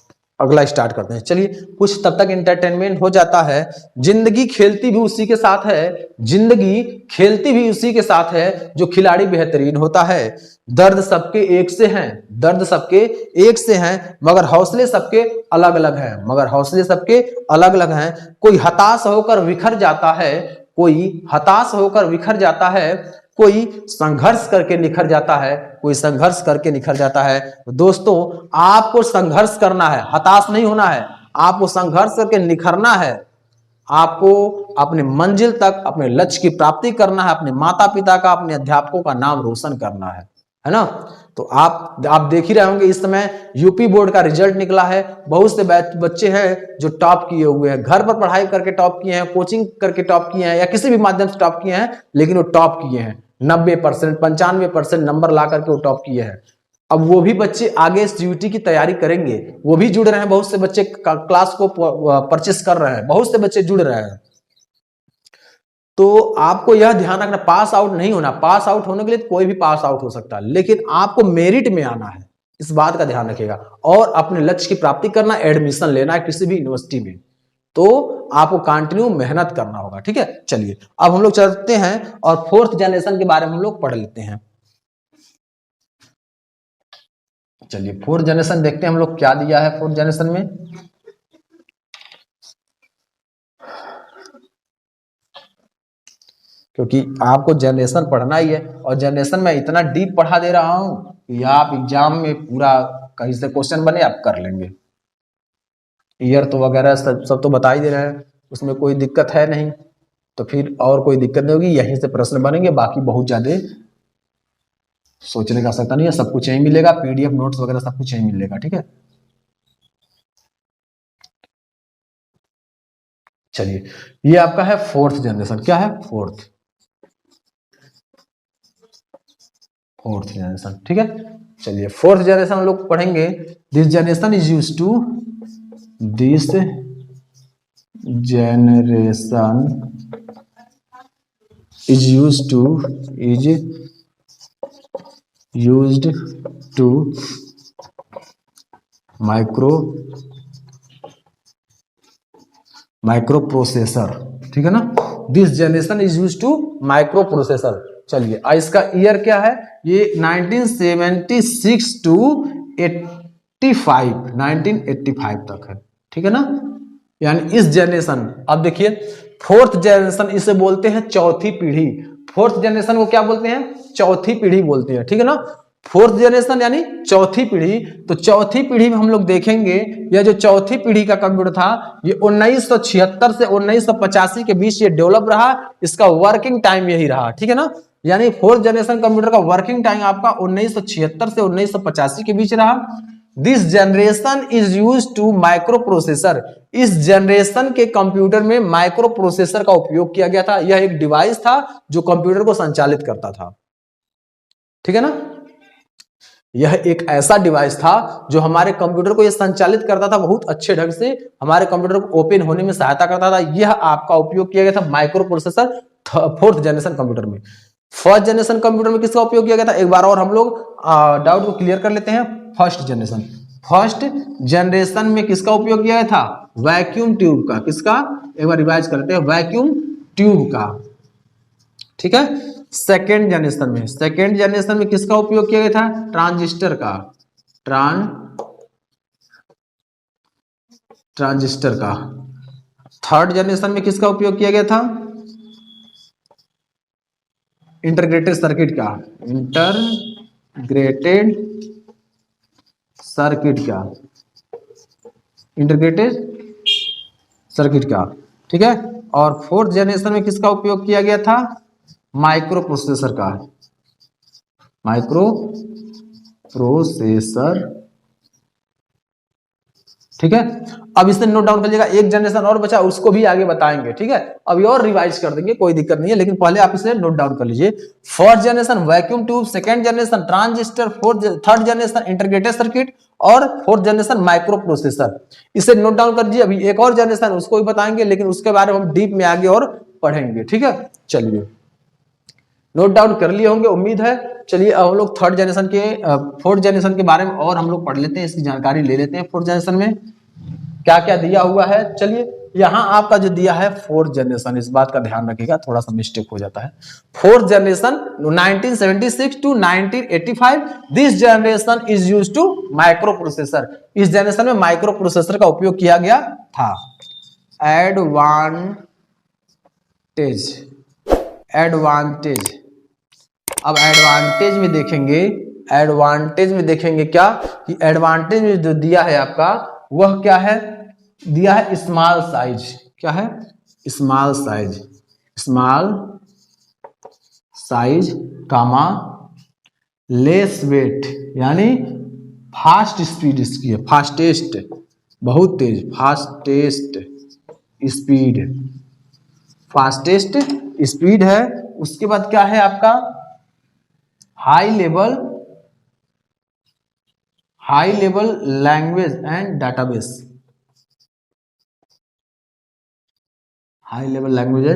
अगला स्टार्ट करते हैं। चलिए कुछ तब तक एंटरटेनमेंट हो जाता है। जिंदगी खेलती भी उसी के साथ है, जिंदगी खेलती भी उसी के साथ है जो खिलाड़ी बेहतरीन होता है। दर्द सबके एक से हैं, दर्द सबके एक से हैं, मगर हौसले सबके अलग अलग हैं, मगर हौसले सबके अलग अलग हैं। कोई हताश होकर बिखर जाता है, कोई हताश होकर बिखर जाता है, कोई संघर्ष करके निखर जाता है, कोई संघर्ष करके निखर जाता है। दोस्तों आपको संघर्ष करना है, हताश नहीं होना है, आपको संघर्ष करके निखरना है। आपको अपने मंजिल तक, अपने लक्ष्य की प्राप्ति करना है, अपने माता पिता का, अपने अध्यापकों का नाम रोशन करना है ना। तो आप देख ही रहे होंगे इस समय यूपी बोर्ड का रिजल्ट निकला है। बहुत से बच्चे हैं जो टॉप किए हुए हैं, घर पर पढ़ाई करके टॉप किए हैं, कोचिंग करके टॉप किए हैं, या किसी भी माध्यम से टॉप किए हैं, लेकिन वो टॉप किए हैं 90%, 95% नंबर ला करके वो टॉप किए हैं। अब वो भी बच्चे आगे सीयूटी की तैयारी करेंगे, वो भी जुड़ रहे हैं। बहुत से बच्चे क्लास को परचेस कर रहे हैं, बहुत से बच्चे जुड़ रहे हैं। तो आपको यह ध्यान रखना, पास आउट नहीं होना। पास आउट होने के लिए कोई भी पास आउट हो सकता है, लेकिन आपको मेरिट में आना है, इस बात का ध्यान रखिएगा। और अपने लक्ष्य की प्राप्ति करना, एडमिशन लेना है किसी भी यूनिवर्सिटी में, तो आपको कंटिन्यू मेहनत करना होगा, ठीक है। चलिए अब हम लोग चलते हैं और फोर्थ जनरेशन के बारे में हम लोग पढ़ लेते हैं। चलिए फोर्थ जनरेशन देखते हैं हम लोग क्या दिया है फोर्थ जनरेशन में। क्योंकि आपको जनरेशन पढ़ना ही है, और जनरेशन में इतना डीप पढ़ा दे रहा हूं कि आप एग्जाम में पूरा कहीं से क्वेश्चन बने आप कर लेंगे। ईयर तो वगैरह सब तो बता ही दे रहे हैं, उसमें कोई दिक्कत है नहीं, तो फिर और कोई दिक्कत नहीं होगी, यहीं से प्रश्न बनेंगे। बाकी बहुत ज्यादा सोचने का आवश्यकता नहीं है, सब कुछ यहीं मिलेगा, पीडीएफ नोट्स वगैरह सब कुछ यहीं मिलेगा, ठीक है। चलिए ये आपका है फोर्थ जनरेशन। क्या है, फोर्थ जनरेशन, ठीक है। चलिए फोर्थ जनरेशन हम लोग पढ़ेंगे। This generation is used to, this generation is used to microprocessor, ठीक है ना। This generation is used to microprocessor. चलिए इसका ईयर क्या है, ये 1976 टू 85, 1985 तक है, ठीक है ना। यानी इस जनरेशन, अब देखिए फोर्थ जनरेशन इसे बोलते हैं चौथी पीढ़ी। फोर्थ जनरेशन को क्या बोलते हैं, चौथी पीढ़ी बोलते हैं, ठीक है ना। फोर्थ जनरेशन यानी चौथी पीढ़ी। तो चौथी पीढ़ी में हम लोग देखेंगे, यह जो चौथी पीढ़ी का कंप्यूटर था ये 1976 से 1985 के बीच ये डेवलप रहा, इसका वर्किंग टाइम यही रहा, ठीक है ना। यानी फोर्थ जनरेशन कंप्यूटर का वर्किंग टाइम आपका 1976 से 1985 के बीच रहा। This generation is use to microprocessor, इस जनरेशन के कंप्यूटर में माइक्रो प्रोसेसर का उपयोग किया गया था। यह एक डिवाइस था जो कंप्यूटर को संचालित करता था, ठीक है ना। यह एक ऐसा डिवाइस था जो हमारे कंप्यूटर को यह संचालित करता था, बहुत अच्छे ढंग से हमारे कंप्यूटर को ओपन होने में सहायता करता था। यह आपका उपयोग किया गया था micro processor fourth generation computer में। फर्स्ट जनरेशन कंप्यूटर में किसका उपयोग किया गया था, एक बार और हम लोग डाउट को क्लियर कर लेते हैं। फर्स्ट जनरेशन में किसका उपयोग किया गया था, वैक्यूम ट्यूब का। किसका, एक बार रिवाइज कर लेते हैं, वैक्यूम ट्यूब का, ठीक है। सेकेंड जनरेशन में किसका उपयोग किया गया था, ट्रांजिस्टर का, ट्रांजिस्टर का। थर्ड जनरेशन में किसका उपयोग किया गया था, इंटीग्रेटेड सर्किट का, इंटीग्रेटेड सर्किट का, ठीक है। और फोर्थ जनरेशन में किसका उपयोग किया गया था, माइक्रो प्रोसेसर का, माइक्रो प्रोसेसर, ठीक है। अब इसे नोट डाउन कर लीजिएगा। एक जनरेशन और बचा, उसको भी आगे बताएंगे, ठीक है। अभी और रिवाइज कर देंगे, कोई दिक्कत नहीं है, लेकिन पहले आप इसे नोट डाउन कर लीजिए। First generation vacuum tube, second generation transistor, third generation integrated circuit और फोर्थ जनरेशन माइक्रो प्रोसेसर। इसे नोट डाउन कर लीजिए। अभी एक और जनरेशन उसको भी बताएंगे, लेकिन उसके बारे में हम डीप में आगे और पढ़ेंगे, ठीक है। चलिए नोट डाउन कर लिए होंगे उम्मीद है। चलिए अब हम लोग थर्ड जनरेशन के फोर्थ जनरेशन के बारे में और हम लोग पढ़ लेते हैं, इसकी जानकारी ले लेते हैं। फोर्थ जनरेशन में क्या क्या दिया हुआ है, चलिए यहां आपका जो दिया है फोर्थ जनरेशन, इस बात का ध्यान रखिएगा, थोड़ा सा मिस्टेक हो जाता है। Fourth generation 1976 to 1985, this generation is used to microprocessor. इस जनरेशन में माइक्रो प्रोसेसर का उपयोग किया गया था। एडवांटेज, अब एडवांटेज में देखेंगे क्या, कि एडवांटेज में जो दिया है आपका वह क्या है, दिया है स्मॉल साइज। क्या है, स्मॉल साइज कामा लेस वेट, यानी फास्ट स्पीड इसकी है, फास्टेस्ट, बहुत तेज, फास्टेस्ट स्पीड है। उसके बाद क्या है आपका, high level language and database, higher level language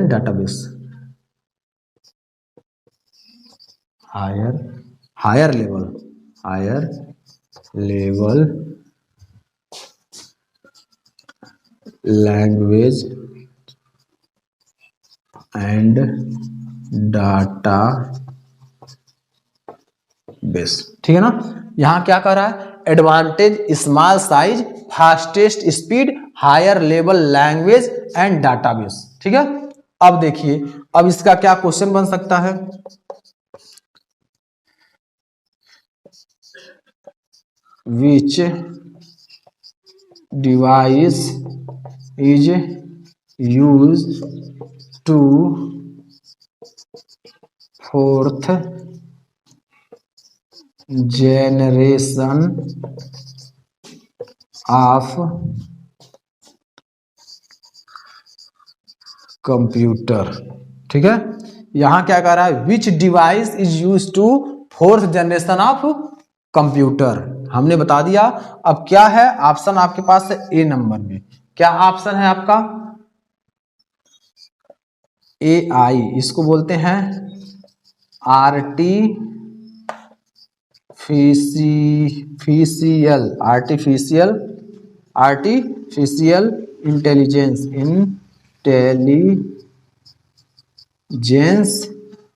and data base, ठीक है ना। यहां क्या कर रहा है, advantage small size, fastest speed, higher level language and database, ठीक है। अब देखिए, अब इसका क्या क्वेश्चन बन सकता है, which device is use to fourth generation of computer, ठीक है। यहां क्या कह रहा है, which device is use to fourth generation of computer, हमने बता दिया। अब क्या है ऑप्शन आपके पास है ए नंबर में, क्या ऑप्शन है आपका, AI, इसको बोलते हैं आर्टिफिशियल इंटेलिजेंस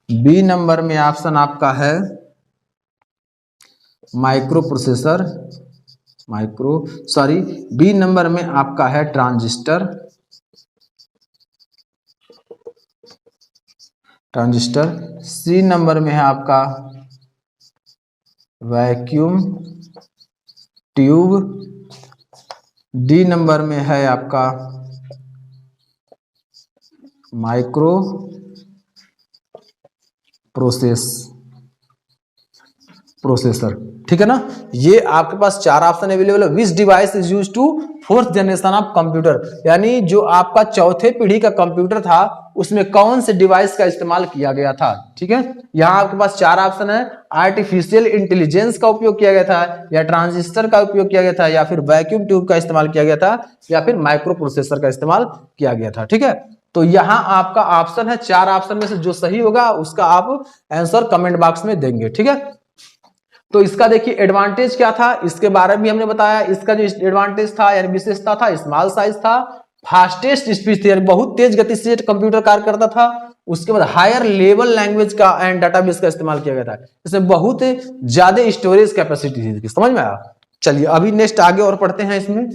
बी नंबर में ऑप्शन आपका है माइक्रो प्रोसेसर, बी नंबर में आपका है ट्रांजिस्टर, सी नंबर में है आपका वैक्यूम ट्यूब, डी नंबर में है आपका माइक्रो प्रोसेसर। ठीक है ना, ये आपके पास 4 ऑप्शन अवेलेबल है। Which device is used to fourth generation of computer, यानी जो आपका चौथे पीढ़ी का कंप्यूटर था उसमें कौन से डिवाइस का इस्तेमाल किया गया था। ठीक है, यहाँ आपके पास 4 ऑप्शन है। आर्टिफिशियल इंटेलिजेंस का उपयोग किया गया था, या ट्रांजिस्टर का उपयोग किया गया था, या फिर वैक्यूम ट्यूब का इस्तेमाल किया गया था, या फिर माइक्रो प्रोसेसर का इस्तेमाल किया गया था। ठीक है, तो यहां आपका ऑप्शन है 4 ऑप्शन में से जो सही होगा उसका आप आंसर कमेंट बॉक्स में देंगे। ठीक है, तो इसका देखिए एडवांटेज क्या था, इसके बारे में हमने बताया। इसका जो एडवांटेज था यानी विशेषता था, स्मॉल साइज था, फास्टेस्ट स्पीड थी यानी बहुत तेज गति से कंप्यूटर कार्य करता था। उसके बाद हायर लेवल लैंग्वेज का एंड डाटाबेस का इस्तेमाल किया गया था, इसमें बहुत ज्यादा स्टोरेज कैपेसिटी थी। समझ में आया? चलिए अभी नेक्स्ट आगे और पढ़ते हैं इसमें।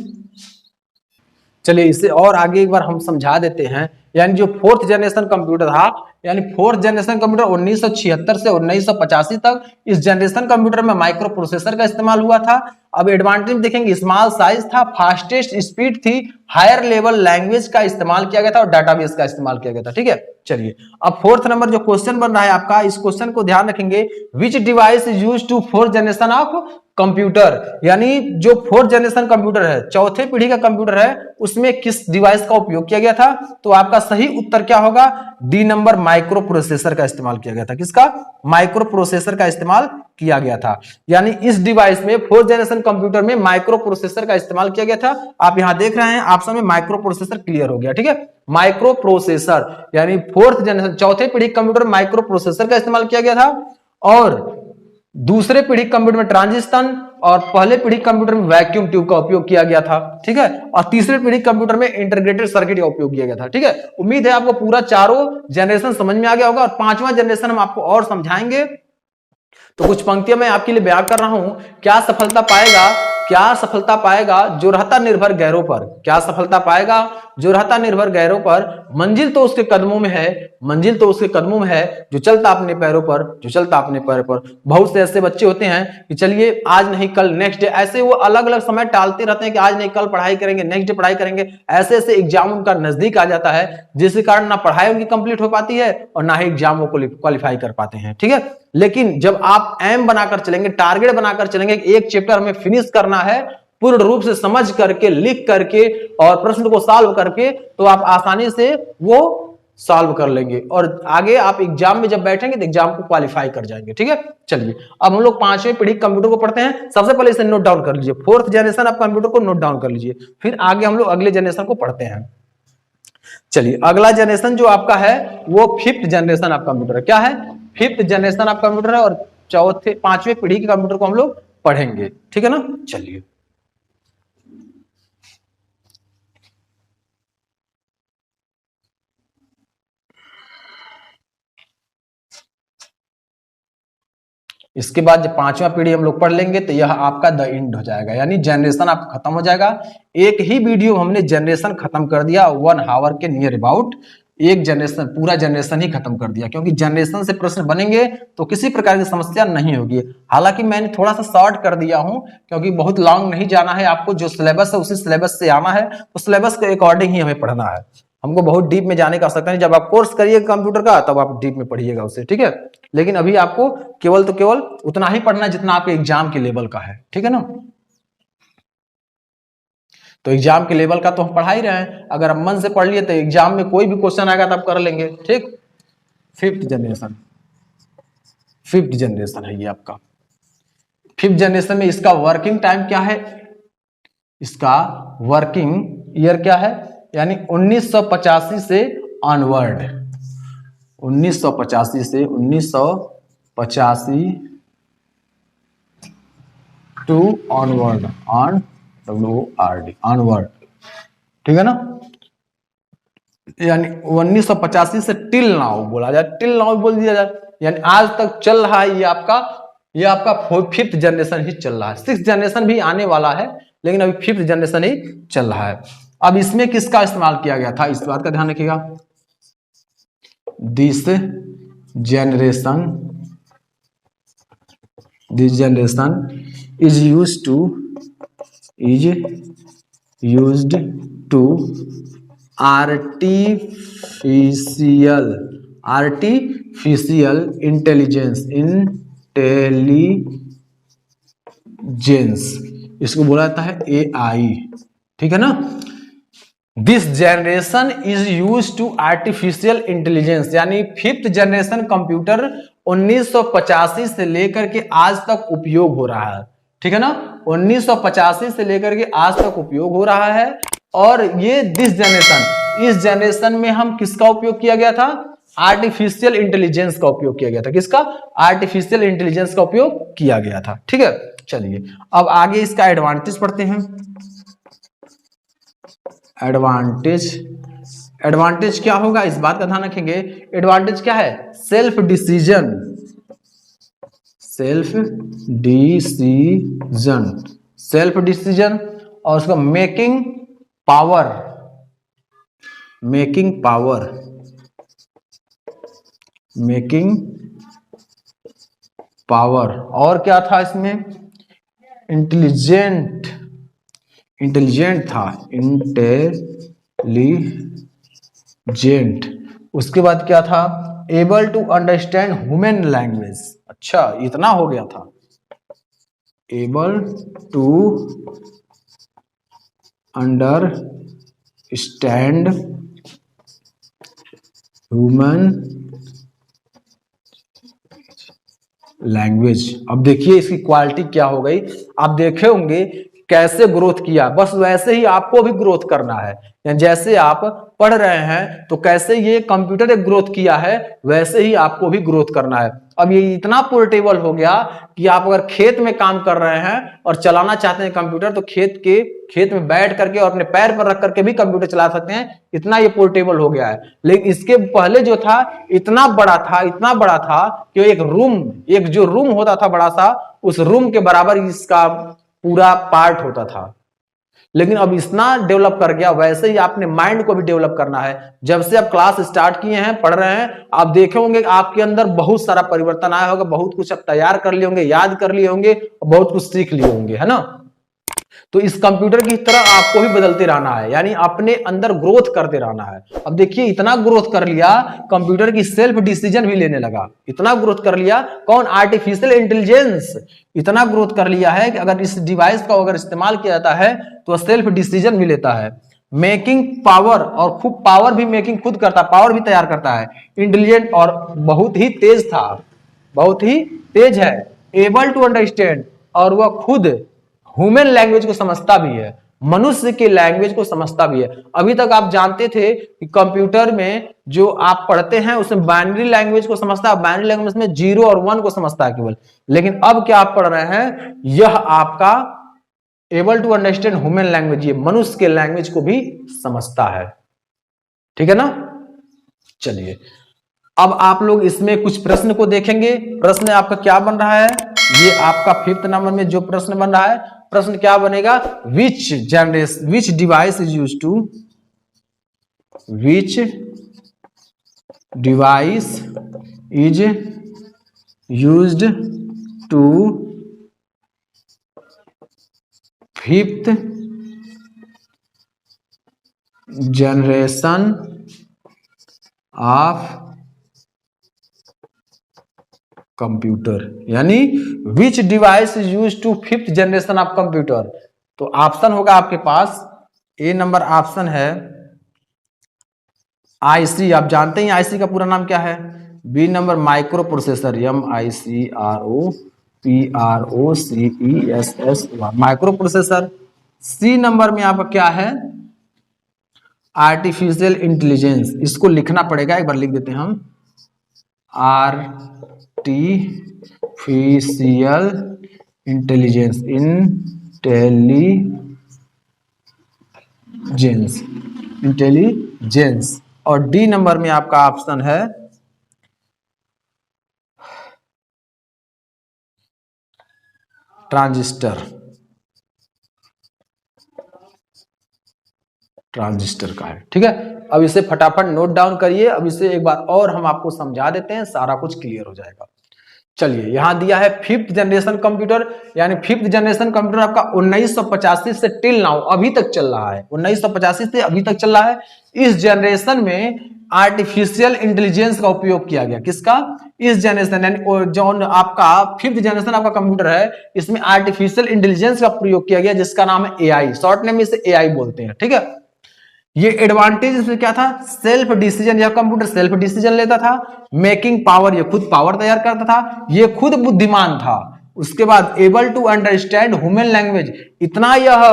चलिए इसे और आगे एक बार हम समझा देते हैं। यानी जो फोर्थ जनरेशन कंप्यूटर था, यानी फोर्थ जनरेशन कंप्यूटर 1976 से 1985 तक, इस जनरेशन कंप्यूटर में माइक्रो प्रोसेसर का इस्तेमाल हुआ था। अब एडवांटेज देखेंगे, स्मॉल साइज था, फास्टेस्ट स्पीड थी, हायर लेवल लैंग्वेज का इस्तेमाल किया गया था और डाटाबेस का इस्तेमाल किया गया था। ठीक है, चलिए अब फोर्थ नंबर जो क्वेश्चन बन रहा है आपका, इस क्वेश्चन को ध्यान रखेंगे। Which device is used to fourth generation of computer, यानी जो फोर्थ जनरेशन कंप्यूटर है, चौथे पीढ़ी का कंप्यूटर है, उसमें किस डिवाइस का उपयोग किया गया था। तो आपका सही उत्तर क्या होगा, डी नंबर, माइक्रो प्रोसेसर का इस्तेमाल किया गया था। किसका? माइक्रो प्रोसेसर का इस्तेमाल किया गया था। यानी इस डिवाइस में फोर्थ जनरेशन कंप्यूटर में माइक्रो प्रोसेसर का इस्तेमाल किया गया था। आप यहां देख रहे हैं ऑप्शन में माइक्रो प्रोसेसर क्लियर हो गया। ठीक है, माइक्रो प्रोसेसर यानी फोर्थ जनरेशन चौथे पीढ़ी कंप्यूटर माइक्रो प्रोसेसर का इस्तेमाल किया गया था, और दूसरे पीढ़ी कंप्यूटर में ट्रांजिस्टर, और पहले पीढ़ी कंप्यूटर में वैक्यूम ट्यूब का उपयोग किया गया था। ठीक है, और तीसरे पीढ़ी कंप्यूटर में इंटीग्रेटेड सर्किट का उपयोग किया गया था। ठीक है, उम्मीद है आपको पूरा चारों जनरेशन समझ में आ गया होगा, और पांचवा जनरेशन हम आपको और समझाएंगे। तो कुछ पंक्तियां मैं आपके लिए बयां कर रहा हूं। क्या सफलता पाएगा, क्या सफलता पाएगा जो रहता निर्भर गैरों पर, क्या सफलता पाएगा जो रहता निर्भर गैरों पर, मंजिल तो उसके कदमों में है, मंजिल तो उसके कदमों में है, जो चलता अपने पैरों पर, जो चलता अपने पैरों पर। बहुत से ऐसे बच्चे होते हैं कि चलिए आज नहीं कल, नेक्स्ट डे, ऐसे वो अलग अलग समय टालते रहते हैं कि आज नहीं कल पढ़ाई करेंगे, नेक्स्ट डे पढ़ाई करेंगे। ऐसे ऐसे एग्जाम उनका नजदीक आ जाता है, जिसके कारण ना पढ़ाई उनकी कंप्लीट हो पाती है और ना ही एग्जाम वो क्वालिफाई कर पाते हैं। ठीक है, लेकिन जब आप एम बनाकर चलेंगे, टारगेट बनाकर चलेंगे, एक चैप्टर हमें फिनिश करना है पूर्ण रूप से समझ करके, लिख करके और प्रश्न को सॉल्व करके, तो आप आसानी से वो सॉल्व कर लेंगे और आगे आप एग्जाम में जब बैठेंगे तो एग्जाम को क्वालिफाई कर जाएंगे। ठीक है, चलिए अब हम लोग पांचवें पीढ़ी कंप्यूटर को पढ़ते हैं। सबसे पहले इसे नोट डाउन कर लीजिए, फोर्थ जनरेशन ऑफ कंप्यूटर को नोट डाउन कर लीजिए, फिर आगे हम लोग अगले जनरेशन को पढ़ते हैं। चलिए अगला जनरेशन जो आपका है वो फिफ्थ जनरेशन ऑफ कंप्यूटर। क्या है? फिफ्थ जनरेशन ऑफ कंप्यूटर है, और चौथे पांचवें पीढ़ी के कंप्यूटर को हम लोग पढ़ेंगे। ठीक है ना, चलिए इसके बाद जब पांचवा पीढ़ी हम लोग पढ़ लेंगे तो यह आपका द एंड हो जाएगा, यानी जनरेशन आपका खत्म हो जाएगा। एक ही वीडियो हमने जनरेशन खत्म कर दिया 1 आवर के नियर अबाउट, एक जनरेशन, पूरा जनरेशन ही खत्म कर दिया, क्योंकि जनरेशन से प्रश्न बनेंगे तो किसी प्रकार की समस्या नहीं होगी। हालांकि मैंने थोड़ा सा शॉर्ट कर दिया हूं, क्योंकि बहुत लॉन्ग नहीं जाना है, आपको जो सिलेबस है उसी सिलेबस से आना है, तो सिलेबस के अकॉर्डिंग ही हमें पढ़ना है। हमको बहुत डीप में जाने का आवश्यकता नहीं, जब आप कोर्स करिएगा कंप्यूटर का तब आप डीप में पढ़िएगा उसे। ठीक है, लेकिन अभी आपको केवल तो केवल उतना ही पढ़ना है जितना आपके एग्जाम के लेवल का है। ठीक है ना, तो एग्जाम के लेवल का तो हम पढ़ा ही रहे हैं, अगर हम मन से पढ़ लिए तो एग्जाम में कोई भी क्वेश्चन आएगा तो आप कर लेंगे। ठीक, फिफ्थ जनरेशन, फिफ्थ जनरेशन है ये आपका। फिफ्थ जनरेशन में इसका वर्किंग टाइम क्या है, इसका वर्किंग ईयर क्या है, यानी 1985 से ऑनवर्ड, 1985 से 1985 to onward, on WORD, onward. ठीक है ना, यानी 1985 से टिल नाउ बोला जाए, टिल नाउ बोल दिया जाए, यानी आज तक चल रहा है। ये आपका फिफ्थ जनरेशन ही चल रहा है। सिक्स जनरेशन भी आने वाला है, लेकिन अभी फिफ्थ जनरेशन ही चल रहा है। अब इसमें किसका इस्तेमाल किया गया था, इस बात का ध्यान रखिएगा। This generation is used to artificial intelligence, इसको बोला जाता है AI, ठीक है ना। This generation is use to artificial intelligence, यानी फिफ्थ जनरेशन कंप्यूटर 1985 से लेकर के आज तक उपयोग हो रहा है, ठीक है ना। 1985 से लेकर के आज तक उपयोग हो रहा है। और ये दिस जनरेशन, इस जनरेशन में हम किसका उपयोग किया गया था, आर्टिफिशियल इंटेलिजेंस का उपयोग किया गया था। किसका, आर्टिफिशियल इंटेलिजेंस का उपयोग किया गया था, ठीक है। चलिए अब आगे इसका एडवांटेज पढ़ते हैं। एडवांटेज क्या होगा, इस बात का ध्यान रखेंगे। एडवांटेज क्या है, सेल्फ डिसीजन और उसका मेकिंग पावर और क्या था इसमें, इंटेलिजेंट था, इंटेलिजेंट। उसके बाद क्या था, able to understand human language. अच्छा, इतना हो गया था, able to understand human language. अब देखिए इसकी क्वालिटी क्या हो गई, आप देखे होंगे कैसे ग्रोथ किया, बस वैसे ही आपको भी ग्रोथ करना है। यानी जैसे आप पढ़ रहे हैं तो कैसे ये कंप्यूटर ने ग्रोथ किया है, वैसे ही आपको भी ग्रोथ करना है। अब ये इतना पोर्टेबल हो गया कि आप अगर खेत में काम कर रहे हैं और चलाना चाहते हैं कंप्यूटर, तो खेत में बैठ करके और अपने पैर पर रख करके भी कंप्यूटर चला सकते हैं। इतना ये पोर्टेबल हो गया है। लेकिन इसके पहले जो था इतना बड़ा था कि एक जो रूम होता था बड़ा सा, उस रूम के बराबर इसका पूरा पार्ट होता था। लेकिन अब इतना डेवलप कर गया, वैसे ही आपने माइंड को भी डेवलप करना है। जब से आप क्लास स्टार्ट किए हैं, पढ़ रहे हैं, आप देखे होंगे आपके अंदर बहुत सारा परिवर्तन आया होगा, बहुत कुछ आप तैयार कर लिए होंगे, याद कर लिए होंगे, बहुत कुछ सीख लिए होंगे, है ना। तो इस कंप्यूटर की तरह आपको भी बदलते रहना है, यानी अपने अंदर ग्रोथ करते रहना है। अब देखिए इतना ग्रोथ कर लिया, कंप्यूटर की सेल्फ डिसीजन भी लेने लगा। इतना ग्रोथ कर लिया, कौन, आर्टिफिशियल इंटेलिजेंस इतना ग्रोथ कर लिया है कि अगर इस डिवाइस का अगर इस्तेमाल किया जाता है तो सेल्फ डिसीजन भी लेता है। मेकिंग पावर, और खूब पावर भी मेकिंग खुद करता, पावर भी तैयार करता है। इंटेलिजेंट और बहुत ही तेज था, बहुत ही तेज है। एबल टू अंडरस्टैंड, और वह खुद ह्यूमन लैंग्वेज को समझता भी है, मनुष्य की लैंग्वेज को समझता भी है। अभी तक आप जानते थे कि कंप्यूटर में जो आप पढ़ते हैं उसमें बाइनरी लैंग्वेज को समझता है, बाइनरी लैंग्वेज में 0 और 1 को समझता है केवल। लेकिन अब क्या आप पढ़ रहे हैं, यह आपका able to understand human language, ये मनुष्य के लैंग्वेज को भी समझता है, ठीक है ना। चलिए अब आप लोग इसमें कुछ प्रश्न को देखेंगे। प्रश्न आपका क्या बन रहा है, ये आपका 5th नंबर में जो प्रश्न बन रहा है, प्रश्न क्या बनेगा, which device is used to 5th generation of computer, यानी which device is used to 5th generation of computer. तो ऑप्शन होगा आपके पास, ए नंबर ऑप्शन है आईसी, आप जानते हैं आईसी का पूरा नाम क्या है। B number microprocessor, MICROPROCESS, microprocessor. C number में आपका क्या है, आर्टिफिशियल इंटेलिजेंस। इसको लिखना पड़ेगा, एक बार लिख देते हैं हम, आर्टिफिशियल इंटेलिजेंस, इंटेलिजेंस। और डी नंबर में आपका ऑप्शन है ट्रांजिस्टर। ट्रांजिस्टर का है, ठीक है। अब इसे फटाफट नोट डाउन करिए। अब इसे एक बार और हम आपको समझा देते हैं, सारा कुछ क्लियर हो जाएगा। चलिए, यहां दिया है फिफ्थ जनरेशन कंप्यूटर, यानी फिफ्थ जनरेशन कंप्यूटर आपका 1985 से टिल नाउ अभी तक चल रहा है। 1985 से अभी तक चल रहा है। इस जनरेशन में आर्टिफिशियल इंटेलिजेंस का उपयोग किया गया। किसका? इस जनरेशन, यानी जो आपका फिफ्थ जनरेशन आपका कंप्यूटर है, इसमें आर्टिफिशियल इंटेलिजेंस का प्रयोग किया गया, जिसका नाम है एआई। शॉर्ट नेम इसे एआई बोलते हैं, ठीक है। ये एडवांटेज इसमें क्या था? सेल्फ डिसीजन, यह कंप्यूटर सेल्फ डिसीजन लेता था। मेकिंग पावर, ये खुद पावर तैयार करता था। ये खुद बुद्धिमान था। उसके बाद able to understand human language, इतना यह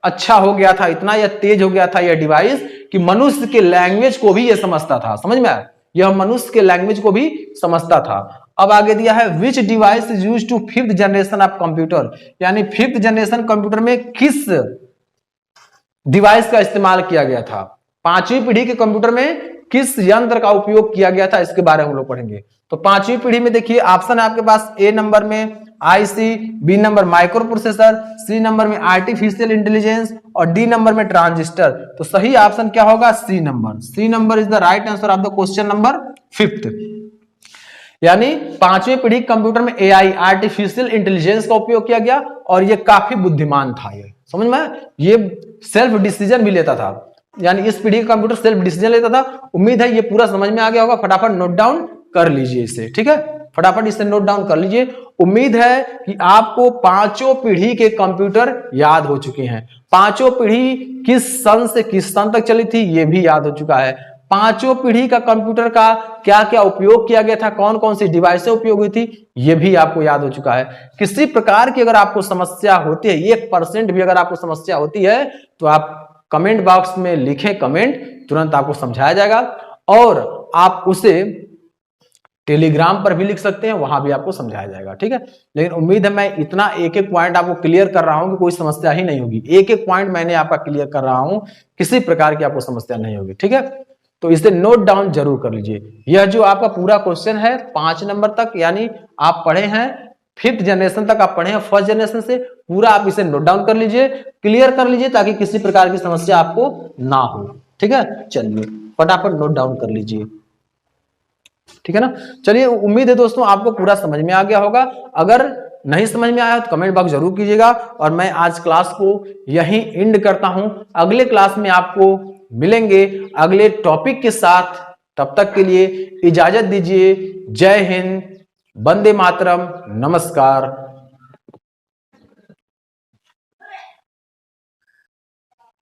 अच्छा हो गया था, इतना यह तेज हो गया था यह डिवाइस कि मनुष्य के लैंग्वेज को भी यह समझता था। समझ में आया? यह मनुष्य के लैंग्वेज को भी समझता था। अब आगे दिया है which device is used to fifth generation of computer, यानी फिफ्थ जनरेशन कंप्यूटर में किस डिवाइस का इस्तेमाल किया गया था। पांचवी पीढ़ी के कंप्यूटर में किस यंत्र का उपयोग किया गया था, इसके बारे में हम लोग पढ़ेंगे। तो पांचवी पीढ़ी में देखिए ऑप्शन है आपके पास, ए नंबर में IC, B number microprocessor, C number में आर्टिफिशियल इंटेलिजेंस और डी नंबर में ट्रांजिस्टर। तो सही ऑप्शन क्या होगा? C number. C number is the right answer of the question number fifth. यानी पांचवी पीढ़ी कंप्यूटर में एआई, आर्टिफिशियल इंटेलिजेंस का उपयोग किया गया और ये काफी बुद्धिमान था। ये समझ में? ये सेल्फ डिसीजन भी लेता था, यानी इस पीढ़ी का कंप्यूटर सेल्फ डिसीजन लेता था। उम्मीद है ये पूरा समझ में आ गया होगा। फटाफट नोट डाउन कर लीजिए इसे, ठीक है। फटाफट इसे नोट डाउन कर लीजिए। उम्मीद है कि आपको पांचों पीढ़ी के कंप्यूटर याद हो चुके हैं। पांचों पीढ़ी किस सन से किस सन तक चली थी, ये भी याद हो चुका है। पांचों पीढ़ी का कंप्यूटर का क्या क्या उपयोग किया गया था, कौन कौन सी डिवाइसें उपयोग हुई थी, यह भी आपको याद हो चुका है। किसी प्रकार की अगर आपको समस्या होती है, 1% भी अगर आपको समस्या होती है, तो आप कमेंट बॉक्स में लिखें कमेंट, तुरंत आपको समझाया जाएगा। और आप उसे टेलीग्राम पर भी लिख सकते हैं, वहां भी आपको समझाया जाएगा, ठीक है। लेकिन उम्मीद है मैं इतना एक एक पॉइंट आपको क्लियर कर रहा हूं कि कोई समस्या ही नहीं होगी। एक एक पॉइंट मैंने आपका क्लियर कर रहा हूं, किसी प्रकार की आपको समस्या नहीं होगी, ठीक है। तो इसे नोट डाउन जरूर कर लीजिए। यह जो आपका पूरा क्वेश्चन है 5 नंबर तक, यानी आप पढ़े हैं फिफ्थ जनरेशन तक, आप पढ़े हैं फर्स्ट जनरेशन से, पूरा आप इसे नोट डाउन कर लीजिए, क्लियर कर लीजिए, ताकि किसी प्रकार की समस्या आपको ना हो, ठीक है। चलिए फटाफट नोट डाउन कर लीजिए, ठीक है ना। चलिए, उम्मीद है दोस्तों आपको पूरा समझ में आ गया होगा। अगर नहीं समझ में आया तो कमेंट बॉक्स जरूर कीजिएगा। और मैं आज क्लास को यहीं एंड करता हूं। अगले क्लास में आपको मिलेंगे अगले टॉपिक के साथ। तब तक के लिए इजाजत दीजिए। जय हिंद, वंदे मातरम, नमस्कार।